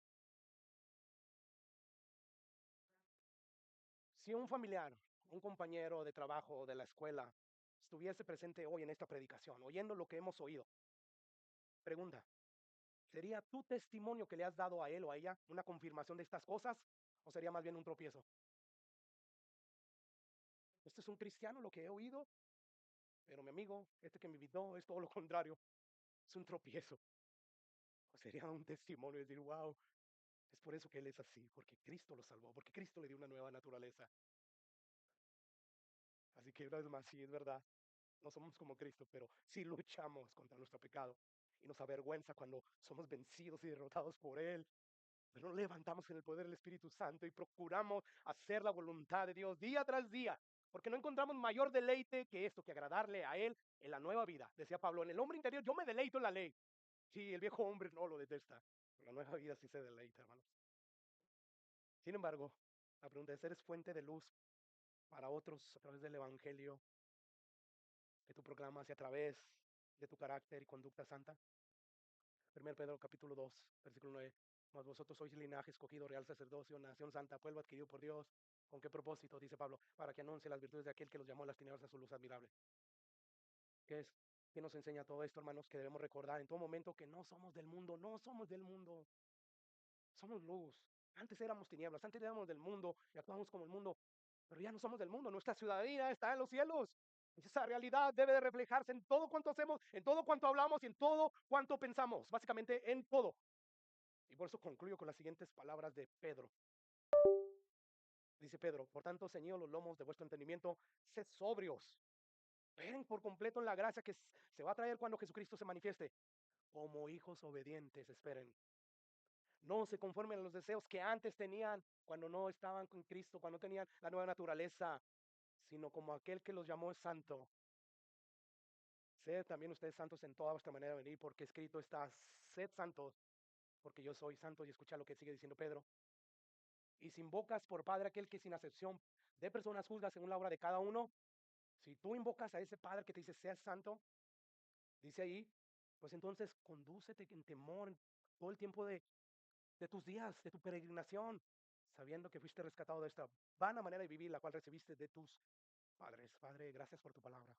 Speaker 1: Si un familiar, un compañero de trabajo de la escuela estuviese presente hoy en esta predicación, oyendo lo que hemos oído, pregunta, ¿sería tu testimonio que le has dado a él o a ella una confirmación de estas cosas o sería más bien un tropiezo? Este es un cristiano lo que he oído, pero mi amigo, este que me invitó, es todo lo contrario, es un tropiezo. O sería un testimonio de decir, wow, es por eso que él es así, porque Cristo lo salvó, porque Cristo le dio una nueva naturaleza. Así que una vez más, sí, es verdad, no somos como Cristo, pero sí luchamos contra nuestro pecado y nos avergüenza cuando somos vencidos y derrotados por Él. Pero nos levantamos en el poder del Espíritu Santo y procuramos hacer la voluntad de Dios día tras día, porque no encontramos mayor deleite que esto, que agradarle a Él en la nueva vida. Decía Pablo, en el hombre interior yo me deleito en la ley. Sí, el viejo hombre no lo detesta, pero la nueva vida sí se deleita, hermanos. Sin embargo, la pregunta es, ¿eres fuente de luz para otros a través del Evangelio que tú proclamas y a través de tu carácter y conducta santa? 1 Pedro capítulo 2, versículo 9. Mas vosotros sois linaje escogido, real sacerdocio, nación santa, pueblo adquirido por Dios, ¿Con qué propósito? Dice Pablo, para que anuncie las virtudes de aquel que los llamó a las tinieblas a su luz admirable. ¿Qué es? ¿Qué nos enseña todo esto, hermanos? Que debemos recordar en todo momento que no somos del mundo, no somos del mundo, somos luz. Antes éramos tinieblas, antes éramos del mundo y actuamos como el mundo, pero ya no somos del mundo, nuestra ciudadanía está en los cielos. Esa realidad debe de reflejarse en todo cuanto hacemos, en todo cuanto hablamos y en todo cuanto pensamos, básicamente en todo. Y por eso concluyo con las siguientes palabras de Pedro. Dice Pedro, por tanto, ceñidos los lomos de vuestro entendimiento, sed sobrios. Esperen por completo en la gracia que se va a traer cuando Jesucristo se manifieste. Como hijos obedientes, esperen. No se conformen a los deseos que antes tenían cuando no estaban con Cristo, cuando tenían la nueva naturaleza, sino como aquel que los llamó es santo. Sed también ustedes santos en toda vuestra manera de venir, porque escrito está, sed santos, porque yo soy santo. Y escucha lo que sigue diciendo Pedro. Y si invocas por Padre aquel que sin acepción de personas juzga según la obra de cada uno, si tú invocas a ese Padre que te dice, seas santo, dice ahí, pues entonces condúcete en temor todo el tiempo de tus días, de tu peregrinación, sabiendo que fuiste rescatado de esta vana manera de vivir, la cual recibiste de tus padres. Padre, gracias por tu palabra.